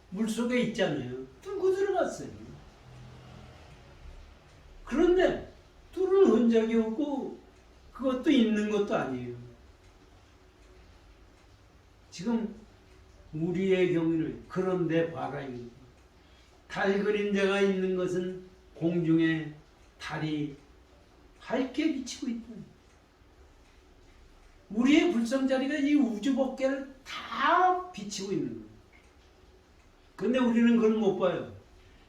물속에 있잖아요. 뚫고 들어갔어요. 그런데 뚫은 흔적이 없고 그것도 있는 것도 아니에요. 지금 우리의 경우는 그런데 봐라 이거. 달 그림자가 있는 것은 공중에 달이 밝게 비치고 있다. 우리의 불성자리가 이 우주 법계를 다 비치고 있는 거예요. 근데 우리는 그걸 못 봐요.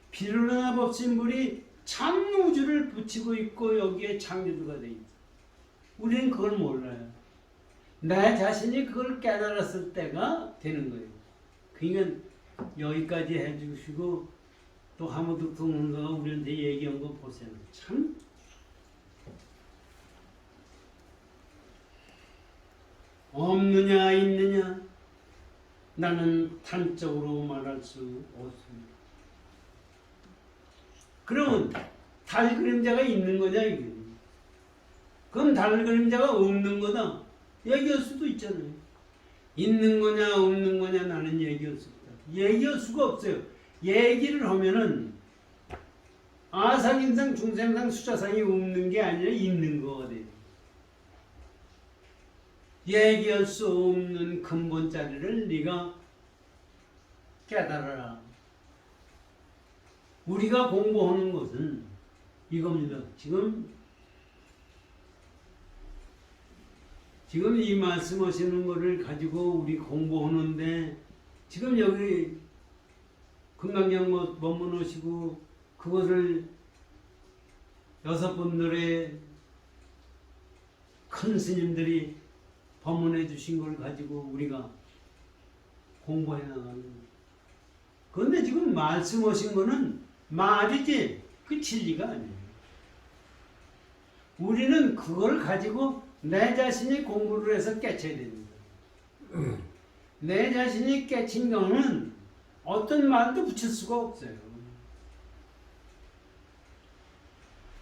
비로나 법신불이 참 우주를 붙이고 있고 여기에 창조주가 되어 있다. 우리는 그걸 몰라요. 나 자신이 그걸 깨달았을 때가 되는 거예요. 그러니까 여기까지 해주시고 또 하모드 동문가가 우리한테 얘기한 거 보세요. 참 없느냐 있느냐 나는 단적으로 말할 수 없습니다. 그러면 달 그림자가 있는 거냐 이게? 그럼 달 그림자가 없는 거다 얘기할 수도 있잖아요. 있는 거냐 없는 거냐 나는 얘기할 수 없다. 얘기할 수가 없어요. 얘기를 하면은 아상인상 중생상 수자상이 없는 게 아니라 있는 거가 돼요. 얘기할 수 없는 근본자리를 네가 깨달아라. 우리가 공부하는 것은 이겁니다. 지금 이 말씀하시는 것을 가지고 우리 공부하는데 지금 여기 금강경 법문 오시고 그것을 6분들의 큰 스님들이 법문해 주신 걸 가지고 우리가 공부해 나가는 거예요. 그런데 지금 말씀하신 거는 말이지 그 진리가 아니에요. 우리는 그걸 가지고 내 자신이 공부를 해서 깨쳐야 됩니다. 내 자신이 깨친 거는 어떤 말도 붙일 수가 없어요.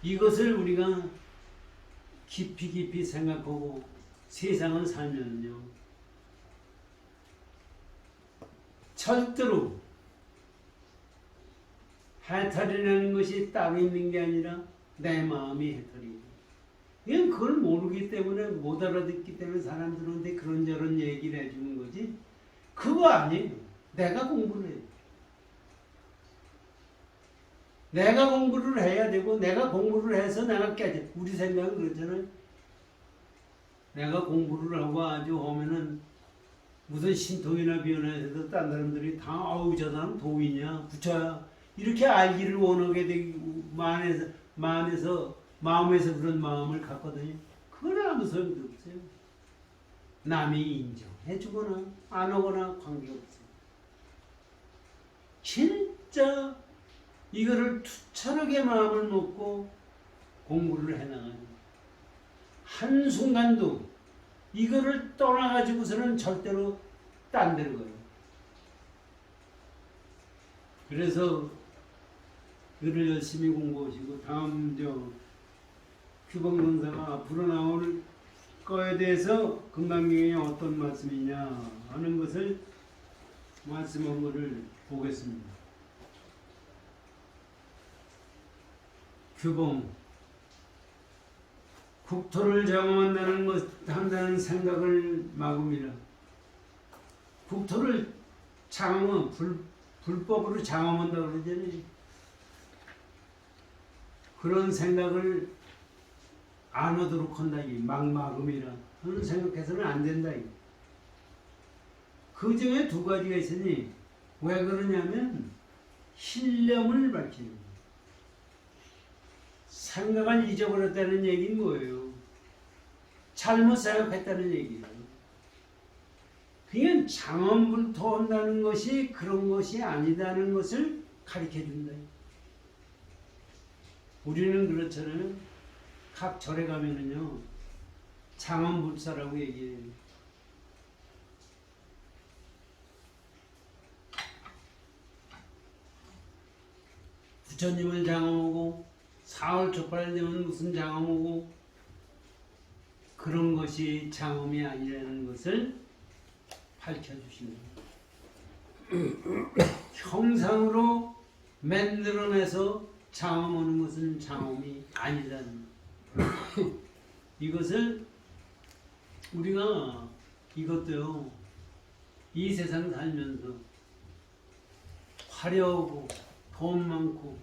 이것을 우리가 깊이 생각하고 세상을 살면요 절대로 해탈이라는 것이 따로 있는 게 아니라 내 마음이 해탈이에요. 그냥 그걸 모르기 때문에 못 알아듣기 때문에 사람들한테 그런저런 얘기를 해주는 거지 그거 아니에요. 내가 공부를 해요. 내가 공부를 해야 되고 내가 공부를 해서 내가 깨져. 우리 생각은 그렇잖아요. 내가 공부를 하고 아주 하면은 무슨 신통이나 비언해서 딴 사람들이 다 아우 저 사람 도이냐 부처야 이렇게 알기를 원하게 되고 마음에서 그런 마음을 갖거든요. 그건 아무 소용도 없어요. 남이 인정해 주거나 안 하거나 관계없어요. 진짜 이거를 투철하게 마음을 먹고 공부를 해나가는 한순간도 이거를 떠나가지고서는 절대로 딴 데로 가요. 그래서 글을 열심히 공부하시고 다음 규범근사가 앞으로 나올 거에 대해서 금강경에 어떤 말씀이냐 하는 것을 말씀한 것을 보겠습니다. 규범 국토를 한다는 생각을 막음이라. 국토를 장엄은 불법으로 장엄한다고 그러잖아요. 그런 생각을 안 하도록 한다. 막음이라. 그런 생각해서는 안 된다. 그 중에 두 가지가 있으니 왜 그러냐면 신념을 밝히는 거예요. 생각을 잊어버렸다는 얘기는 뭐예요? 잘못 생각했다는 얘기예요. 그냥 장엄불토한다는 것이 그런 것이 아니다는 것을 가르쳐준다. 우리는 그렇잖아요. 각 절에 가면은요 장엄불사라고 얘기해요. 부처님을 장엄하고 사월 초팔 되면 무슨 장엄하고 그런 것이 장엄이 아니라는 것을 밝혀주십니다. 형상으로 만들어내서 장엄하는 것은 장엄이 아니라는 이것을 우리가 이것도요 이 세상 살면서 화려하고 돈 많고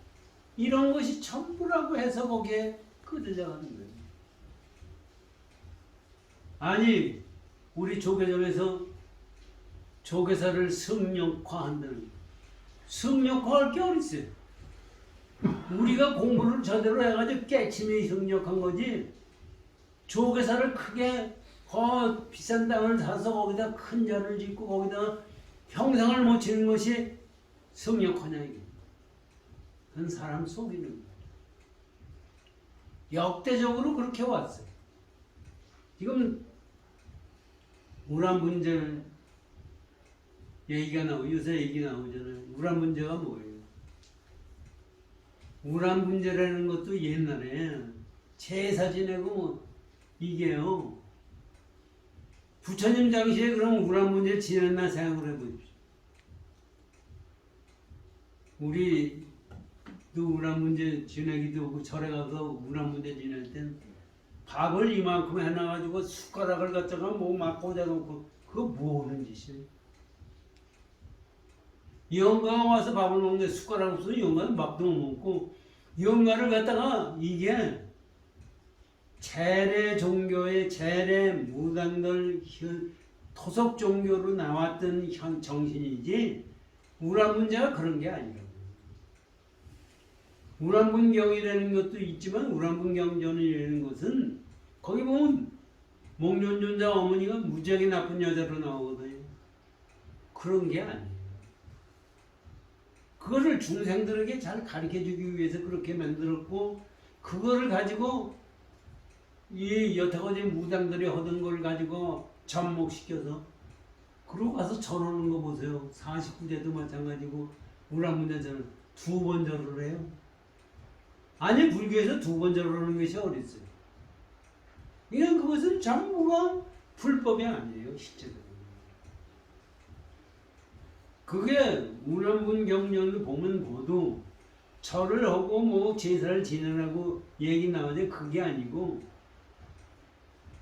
이런 것이 전부라고 해서 거기에 끌려가는 거예요. 아니 우리 조계점에서 조계사를 성력화한다는 거예요. 성력화할 게 어딨어요? 우리가 공부를 제대로 해가지고 깨침이 성력한 거지. 조계사를 크게 비싼 땅을 사서 거기다 큰 절을 짓고 거기다 형상을 못 치는 것이 성력화냐 이게. 그건 사람 속이는 거예요. 역대적으로 그렇게 왔어요. 지금 우란 문제 얘기가 요새 얘기 나오잖아요. 우란 문제가 뭐예요? 우란 문제라는 것도 옛날에 제사 지내고 뭐 이게요. 부처님 당시에 그럼 우란 문제 지냈나 생각을 해보십시오. 우리도 우란 문제 지내기도 하고 절에 가서 우란 문제 지낼 땐 밥을 이만큼 해놔가지고 숟가락을 갖다가 뭐 막 꽂아놓고 그거 뭐 하는 짓이에요? 영가가 와서 밥을 먹는데 숟가락 없어서 영가는 밥도 못 먹고 영가를 갖다가 이게 재래 종교의 재래 무당들 토속 종교로 나왔던 정신이지 우란 문제가 그런 게 아니라고. 우란분경이라는 것도 있지만 우란분경전이라는 것은 거기 보면 목련존자 어머니가 무지하게 나쁜 여자로 나오거든요. 그런 게 아니에요. 그거를 중생들에게 잘 가르쳐주기 위해서 그렇게 만들었고 그거를 가지고 이 여태까지 무당들이 하던 걸 가지고 접목시켜서 그러고 가서 절하는 거 보세요. 49제도 마찬가지고 우란분자전은 2번 절을 해요. 아니 불교에서 2번 절하는 것이 어딨어요? 그냥 그것은 전부가 불법이 아니에요. 실제로. 그게 우란분경전을 보면 모두 절을 하고 뭐 제사를 지내라고 얘기 나오는데 그게 아니고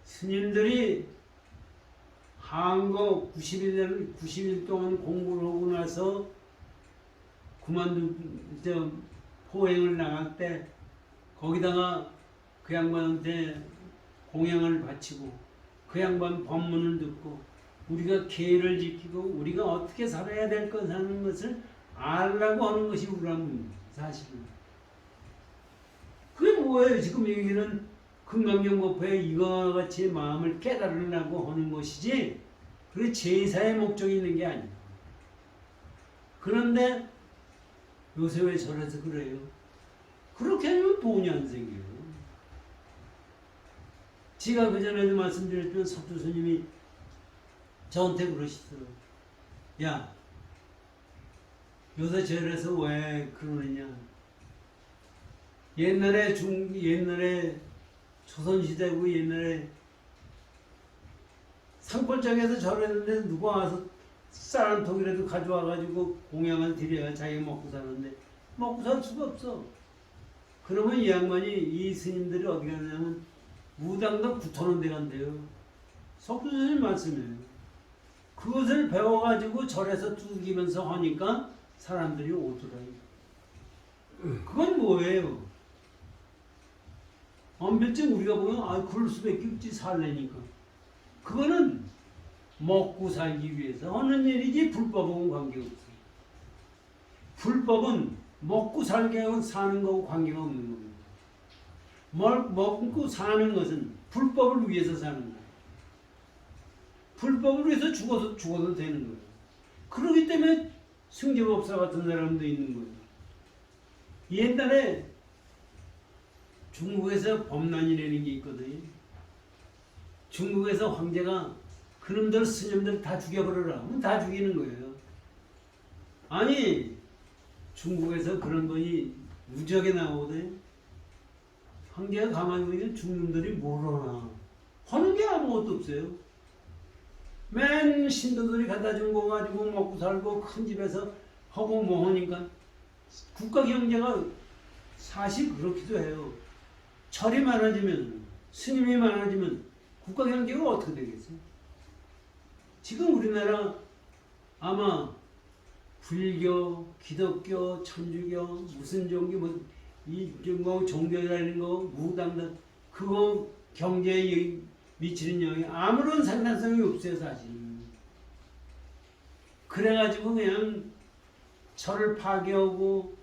스님들이 한거 90일 동안 공부를 하고 나서 포행을 나갈 때 거기다가 그 양반한테 공양을 바치고 그 양반 법문을 듣고 우리가 계를 지키고 우리가 어떻게 살아야 될 것 하는 것을 알라고 하는 것이 우란 사실입니다. 그게 뭐예요? 지금 여기는 금강경법회에 이거와 같이 마음을 깨달으려고 하는 것이지 그게 제사의 목적이 있는 게 아니에요. 그런데 요새 왜 저래서 그래요? 그렇게 하면 돈이 안 생겨요. 제가 그전에도 말씀드렸지만 석두 스님이 저한테 그러시더라고요. 야, 요새 저래서 왜 그러느냐. 옛날에 조선시대고 옛날에 산골장에서 절했는데 누가 와서 쌀 한 통이라도 가져와가지고 공양을 드려야 자기가 먹고 사는데 먹고 살 수가 없어. 그러면 이 양반이 이 스님들이 어디 가냐면 무당도 붙어놓은 데 간대요. 석두스님 말씀이에요. 그것을 배워가지고 절에서 두기면서 하니까 사람들이 오더라고요. 그건 뭐예요? 엄밀히 우리가 보면 그럴 수밖에 없지 살래니까. 그거는 먹고 살기 위해서 하는 일이지 불법하고는 관계없어요. 불법은 먹고 살게 하고 사는 거하고 관계가 없는 겁니다. 먹고 사는 것은 불법을 위해서 사는 거예요. 불법을 위해서 죽어도 되는 거예요. 그렇기 때문에 승제법사 같은 사람도 있는 거예요. 옛날에 중국에서 법난이라는 게 있거든요. 중국에서 황제가 그놈들 스님들 다 죽여버려라. 그럼 다 죽이는 거예요. 아니 중국에서 그런 분이 무지하게 나오거든요. 황제가 가만히 보면 중놈들이 뭘 하나. 하는 게 아무것도 없어요. 맨 신도들이 갖다 준 거 가지고 먹고 살고 큰 집에서 하고 뭐 하니까 국가 경제가 사실 그렇기도 해요. 철이 많아지면 스님이 많아지면 국가 경제가 어떻게 되겠어요? 지금 우리나라 아마 불교, 기독교, 천주교, 무슨 종교, 뭐 종교라는 거, 무당들 그거 경제에 미치는 영향이 아무런 상관성이 없어요, 사실. 그래가지고 그냥 절을 파괴하고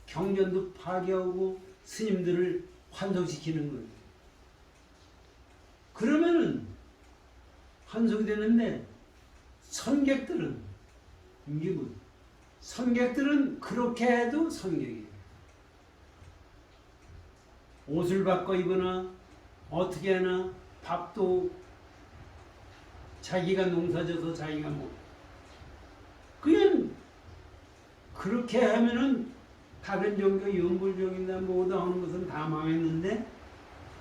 경전도 파괴하고 스님들을 환속시키는 거예요. 그러면은 환속이 되는데 선객들은 이게 뭐 선객들은 그렇게 해도 선객이에요. 옷을 바꿔 입거나 어떻게 하나 밥도 자기가 농사져서 자기가 뭐 그냥 그렇게 하면은 다른 종교 영불종이나 뭐다 하는 것은 다 망했는데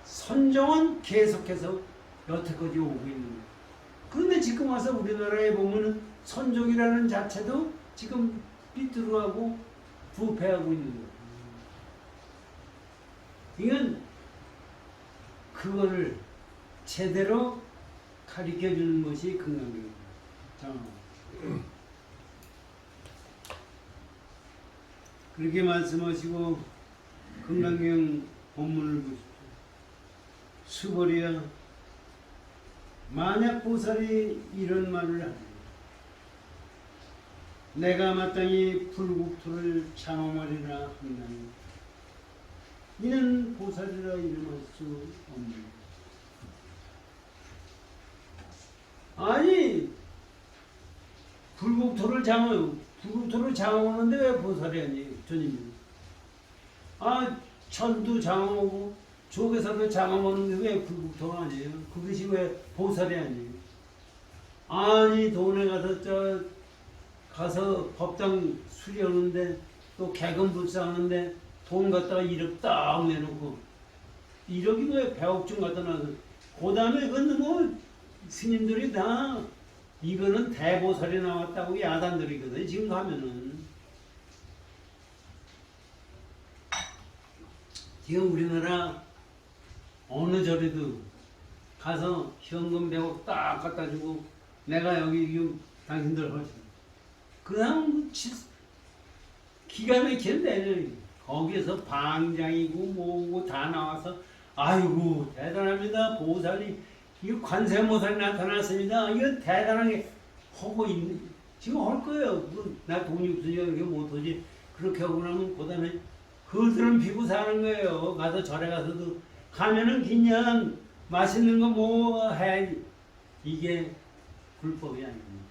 선종은 계속해서 여태까지 오고 있는 거예요. 그런데 지금 와서 우리나라에 보면은 선종이라는 자체도 지금 삐뚤어하고 부패하고 있는 거예요. 이건 그거를 제대로 가르쳐 주는 것이 건강교육입니다. 자, 그렇게 말씀하시고 건강교육 본문을 보십시오. 수벌이야 만약 보살이 이런 말을 하니 내가 마땅히 불국토를 장엄하리라 한다니 이는 보살이라 이름할 수 없는. 아니 불국토를 장엄하는데 왜 보살이 아니에요? 전임이. 아 천도 장엄하고 조계사도 장엄하는데 왜 불국토가 아니에요? 그것이 왜 보살이 아니에요? 아니 돈에 가서 법당 수리하는데 또 개금 불사하는데 돈 갖다가 1억 딱 내놓고 1억이 왜 100억쯤 갖다 놔서 그 다음에 그건 뭐 스님들이 다 이거는 대보살이 나왔다고 야단들이거든. 지금 가면은 지금 우리나라 어느 절에도 가서 현금 100억 딱 갖다 주고 내가 여기 당신들 하시 그냥 기가 막히는데 거기에서 방장이고 뭐고 다 나와서 아이고 대단합니다. 보살이 이거 관세음보살이 나타났습니다. 이거 대단하게 하고 있는 지금 할 거예요. 나 돈이 없으니까 그렇게 못하지. 그렇게 하고 나면 그다음에 그들은 피고 사는 거예요. 가서 절에 가서도 가면은 그냥 맛있는 거 뭐 해. 이게 불법이 아닙니다.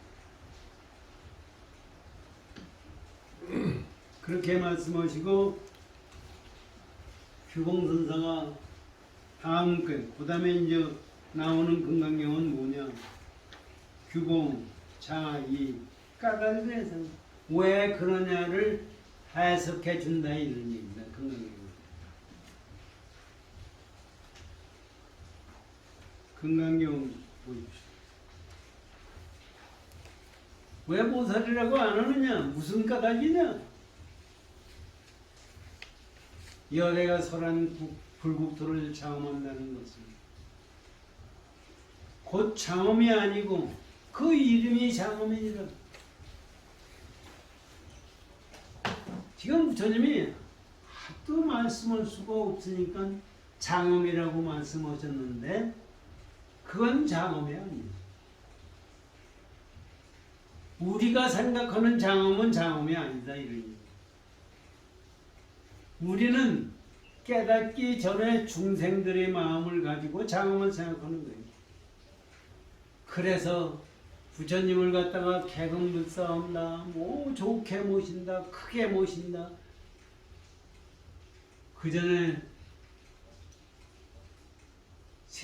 그렇게 말씀하시고 규공선사가 다음 그 다음에 이제 나오는 건강경은 뭐냐? 규공, 자의, 까닭에 대해서 왜 그러냐를 해석해 준다 이런 얘기입니다. 건강경. 건강경 보십시오. 왜 보살이라고 안 하느냐? 무슨 까닭이냐? 여대가 설한 불국토를 장엄한다는 것은 곧 장엄이 아니고 그 이름이 장엄이니라. 지금 부처님이 하도 말씀할 수가 없으니까 장엄이라고 말씀하셨는데 그건 장엄이 아니에요. 우리가 생각하는 장엄은 장엄이 아니다 이러니. 우리는 깨닫기 전에 중생들의 마음을 가지고 장엄을 생각하는 거예요. 그래서 부처님을 갖다가 개금불사한다, 뭐 좋게 모신다, 크게 모신다. 그 전에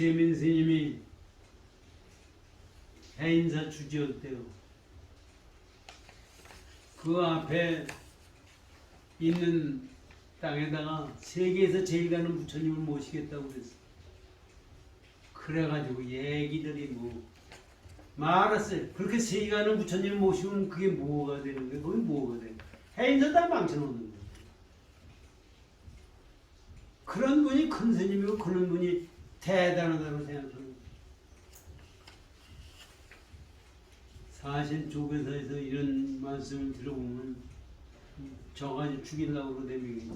최민 스님이 해인사 주지였대요. 그 앞에 있는 땅에다가 세계에서 제일 가는 부처님을 모시겠다고 그랬어. 그래가지고 얘기들이 뭐 말았어요. 그렇게 세계 가는 부처님 모시면 그게 뭐가 되는 거예요? 그게 뭐가 돼? 해인사 다 망쳐놓는 거예요. 그런 분이 큰 스님이고 그런 분이 대단하다고 생각합니다. 사실 조계사에서 이런 말씀을 들어보면 저까지 죽이려고 그러다니겠죠.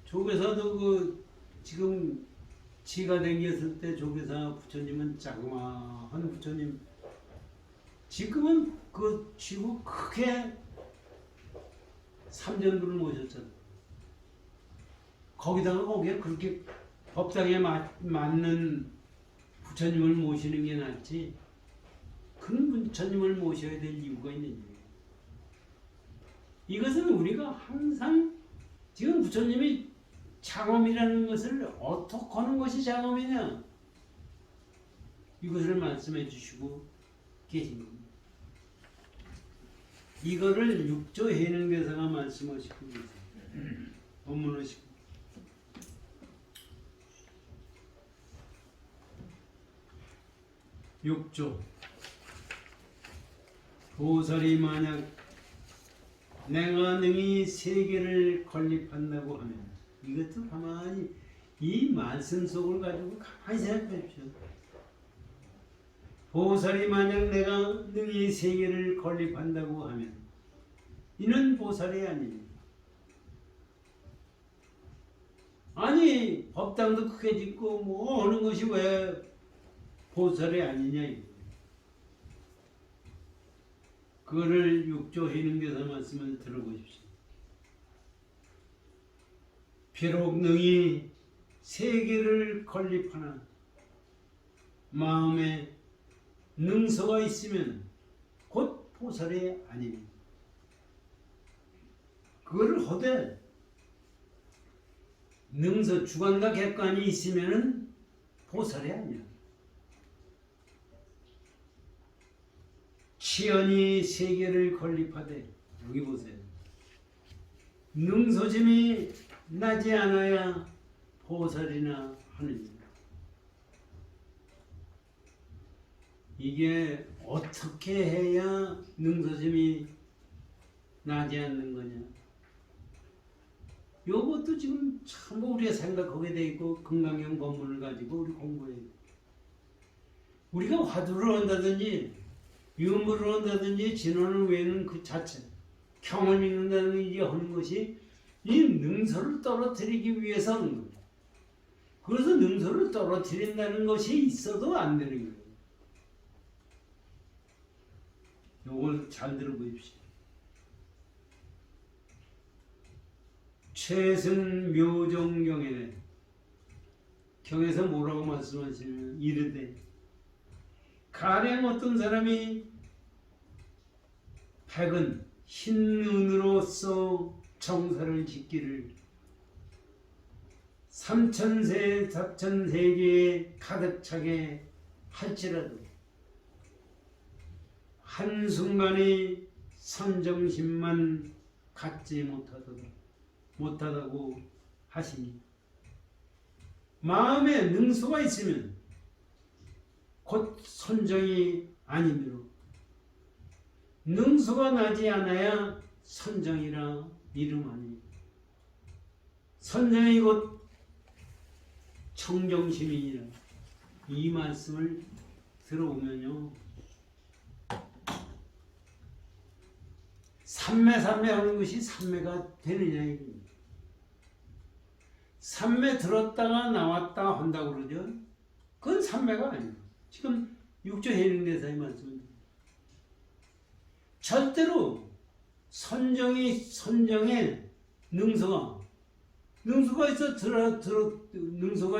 조계사도 그 지금 지가 댕겼을 때 조계사 부처님은 자그마한 부처님, 지금은 그 쥐고 크게 삼전부를 모셨잖아. 거기에 그렇게 법당에 맞는 부처님을 모시는 게 낫지. 큰 부처님을 모셔야 될 이유가 있느냐. 이것은 우리가 항상 지금 부처님이 장엄이라는 것을 어떻게 하는 것이 장엄이냐, 이것을 말씀해 주시고 계신 겁니다. 이거를 육조 해능대사가 말씀하시고 계세요. 본문하시고 육조 보살이 만약 내가 능히 세계를 건립한다고 하면, 이것도 가만히 이 말씀 속을 가지고 가만히 생각하십시오. 보살이 만약 내가 능히 세계를 건립한다고 하면 이는 보살이 아닙니다. 아니 법당도 크게 짓고 뭐 하는 것이 왜 보살이 아니냐 이거. 그거를 육조 해능대사 말씀을 들어보십시오. 비록 능히 세계를 건립하나 마음에 능서가 있으면 곧 보살이 아닙니다. 그거를 하되 능서 주관과 객관이 있으면은 보살이 아니야. 치연히 세계를 건립하되, 여기 보세요. 능소심이 나지 않아야 보살이나 하느니라. 이게 어떻게 해야 능소심이 나지 않는 거냐. 요것도 지금 전부 우리가 생각하게 돼 있고 금강경 법문을 가지고 우리 공부해야 돼. 우리가 화두를 한다든지 유물을 한다든지 진언을 외우는 그 자체, 경을 읽는다든지 하는 것이 이 능서를 떨어뜨리기 위해서 하는 겁니다. 그래서 능서를 떨어뜨린다는 것이 있어도 안 되는 거예요. 요걸 잘 들어보십시오. 최승 묘정경에 경에서 뭐라고 말씀하시냐면 이르되 가령 어떤 사람이 백은 흰 은으로써 정사를 짓기를 삼천세 잡천세계에 가득 차게 할지라도 한순간의 선정심만 갖지 못하다고 하시니 마음에 능수가 있으면 곧 선정이 아니므로 능수가 나지 않아야 선정이라 이름하니 선정이 곧 청정심이니라. 이 말씀을 들어보면요, 삼매 하는 것이 삼매가 되느냐 이겁니다. 삼매 들었다가 나왔다 한다고 그러죠. 그건 삼매가 아니에요. 지금 육조 해능대사의 말씀입니다. 절대로 선정에 능서가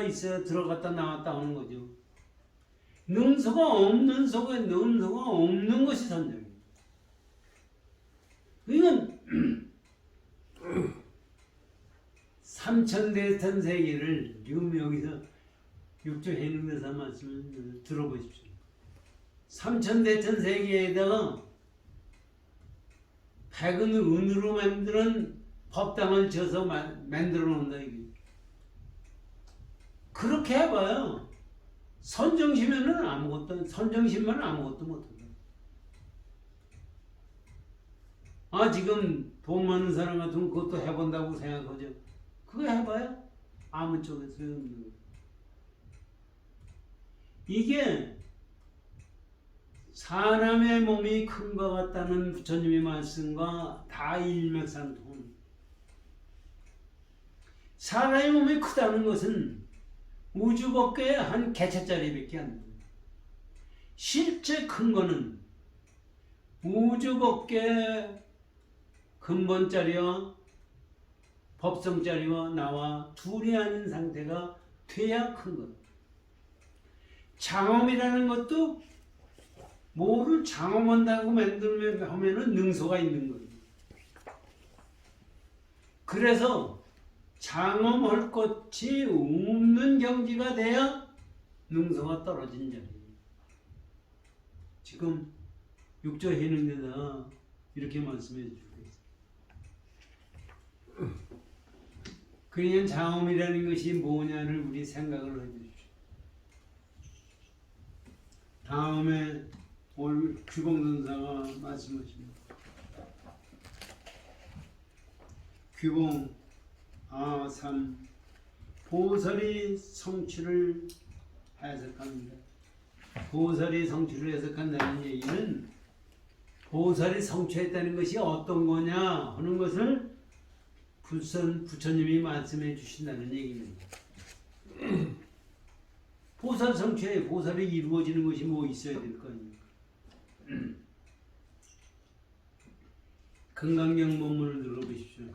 있어야 들어갔다 나왔다 하는 거죠. 능서가 없는 속에 능서가 없는 것이 선정입니다. 이건 삼천대천 세계를 지금 여기서 육조 해능대사 말씀을 들어보십시오. 삼천대천 세계에다가 백은 은으로 만드는 법당을 지어서 만들어 놓는다 이게. 그렇게 해봐요. 선정심에는 아무것도, 선정심만 아무것도 못한다. 아, 지금 돈 많은 사람 같으면 그것도 해본다고 생각하죠. 그거 해봐요. 아무 쪽에서 없는 거. 이게 사람의 몸이 큰 것 같다는 부처님의 말씀과 다 일맥상통. 사람의 몸이 크다는 것은 우주법계의 한 개체짜리밖에 안 됩니다. 실제 큰 거는 우주법계의 근본짜리와 법성짜리와 나와 둘이 아닌 상태가 돼야 큰 것. 장엄이라는 것도 뭐를 장엄한다고 만들면 하면은 능소가 있는 거예요. 그래서 장엄할 것이 없는 경지가 돼야 능소가 떨어진 자리예요. 지금 육조 해능대사 이렇게 말씀해 주고 있어요. 그러니까 장엄이라는 것이 뭐냐를 우리 생각을 해주십시오. 다음에 오늘 규봉선사가 말씀하십니다. 규봉 아3 보살이 성취를 해석합니다. 보살이 성취를 해석한다는 얘기는 보살이 성취했다는 것이 어떤 거냐 하는 것을 부처님이 말씀해 주신다는 얘기입니다. 보살 성취에 보살이 이루어지는 것이 뭐 있어야 될 거 아닙니까? 금강경 본문을 들어보십시오.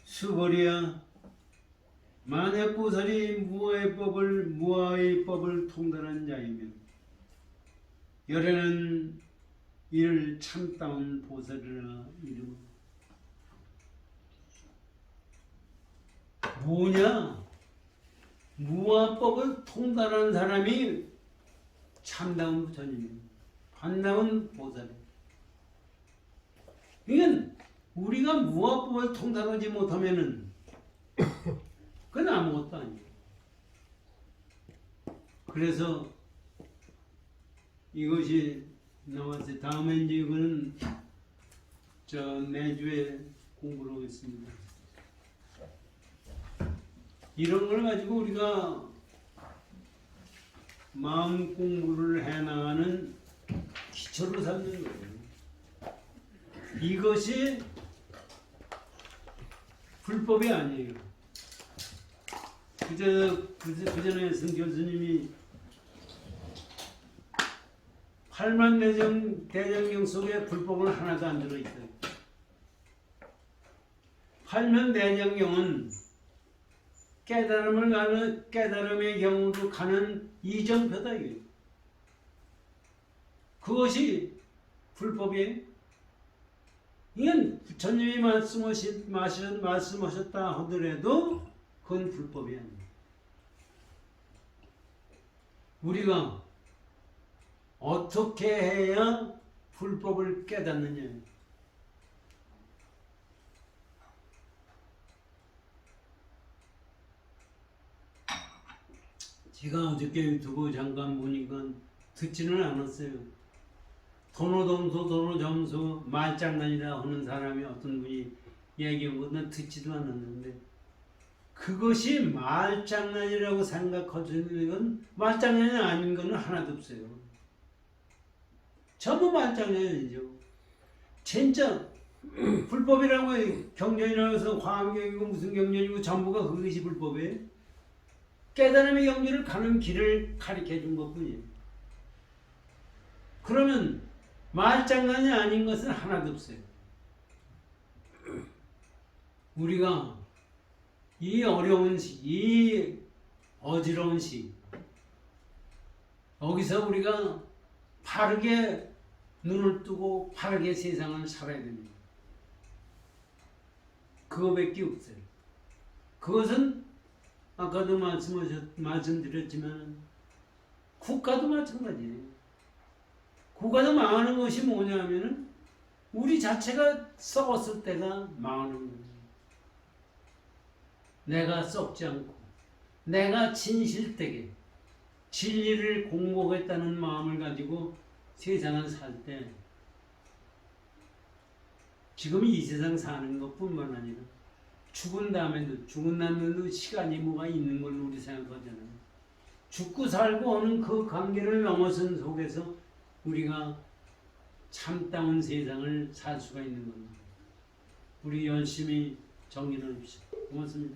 수거리야 만약 보살이 무아의 법을 통달한 자이면 열에는 이를 참다운 보살이라 이름으로. 뭐냐? 무아법을 통달한 사람이 참다운 부처님입니다. 반다운 보살입니다. 이건 우리가 무아법을 통달하지 못하면은 그건 아무것도 아니에요. 그래서 이것이 나왔어요. 다음에 이제 이거는 내주에 공부를 하겠습니다. 이런 걸 가지고 우리가 마음 공부를 해나가는 기초로 삼는 거예요. 이것이 불법이 아니에요. 그전에 성 교수님이 8만 대장경 속에 불법은 하나도 안 들어있어요. 8만 대장경은 깨달음의 경우로 가는 이정표다 이게. 그것이 불법이에요. 이건 부처님이 말씀하셨다 하더라도 그건 불법이 아닙니다. 우리가 어떻게 해야 불법을 깨닫느냐. 제가 어저께 유튜브 잠깐 보니까 듣지는 않았어요. 도노동소 도노점수 말장난이라 하는 사람이 어떤 분이 얘기한 것은 듣지도 않았는데 그것이 말장난이라고 생각하시는 건 말장난이 아닌 것은 하나도 없어요. 전부 말장난이죠. 진짜 불법이라고 경전이라고 해서 화엄경이고 무슨 경전이고 전부가 그것이 불법이에요. 깨달음의 경지를 가는 길을 가르쳐 준 것뿐이에요. 그러면 말장난이 아닌 것은 하나도 없어요. 우리가 이 어려운 시, 이 어지러운 시, 여기서 우리가 바르게 눈을 뜨고 바르게 세상을 살아야 됩니다. 그거밖에 없어요. 그것은 아까도 말씀드렸지만 국가도 마찬가지예요. 국가도 망하는 것이 뭐냐면은 우리 자체가 썩었을 때가 망하는 거예요. 내가 썩지 않고 내가 진실되게 진리를 공부하겠다는 마음을 가지고 세상을 살 때 지금 이 세상 사는 것뿐만 아니라 죽은 다음에도 시간이 뭐가 있는 걸로 우리 생각하잖아요. 죽고 살고 하는 그 관계를 넘어선 속에서 우리가 참다운 세상을 살 수가 있는 겁니다. 우리 열심히 정리를 합시다. 고맙습니다.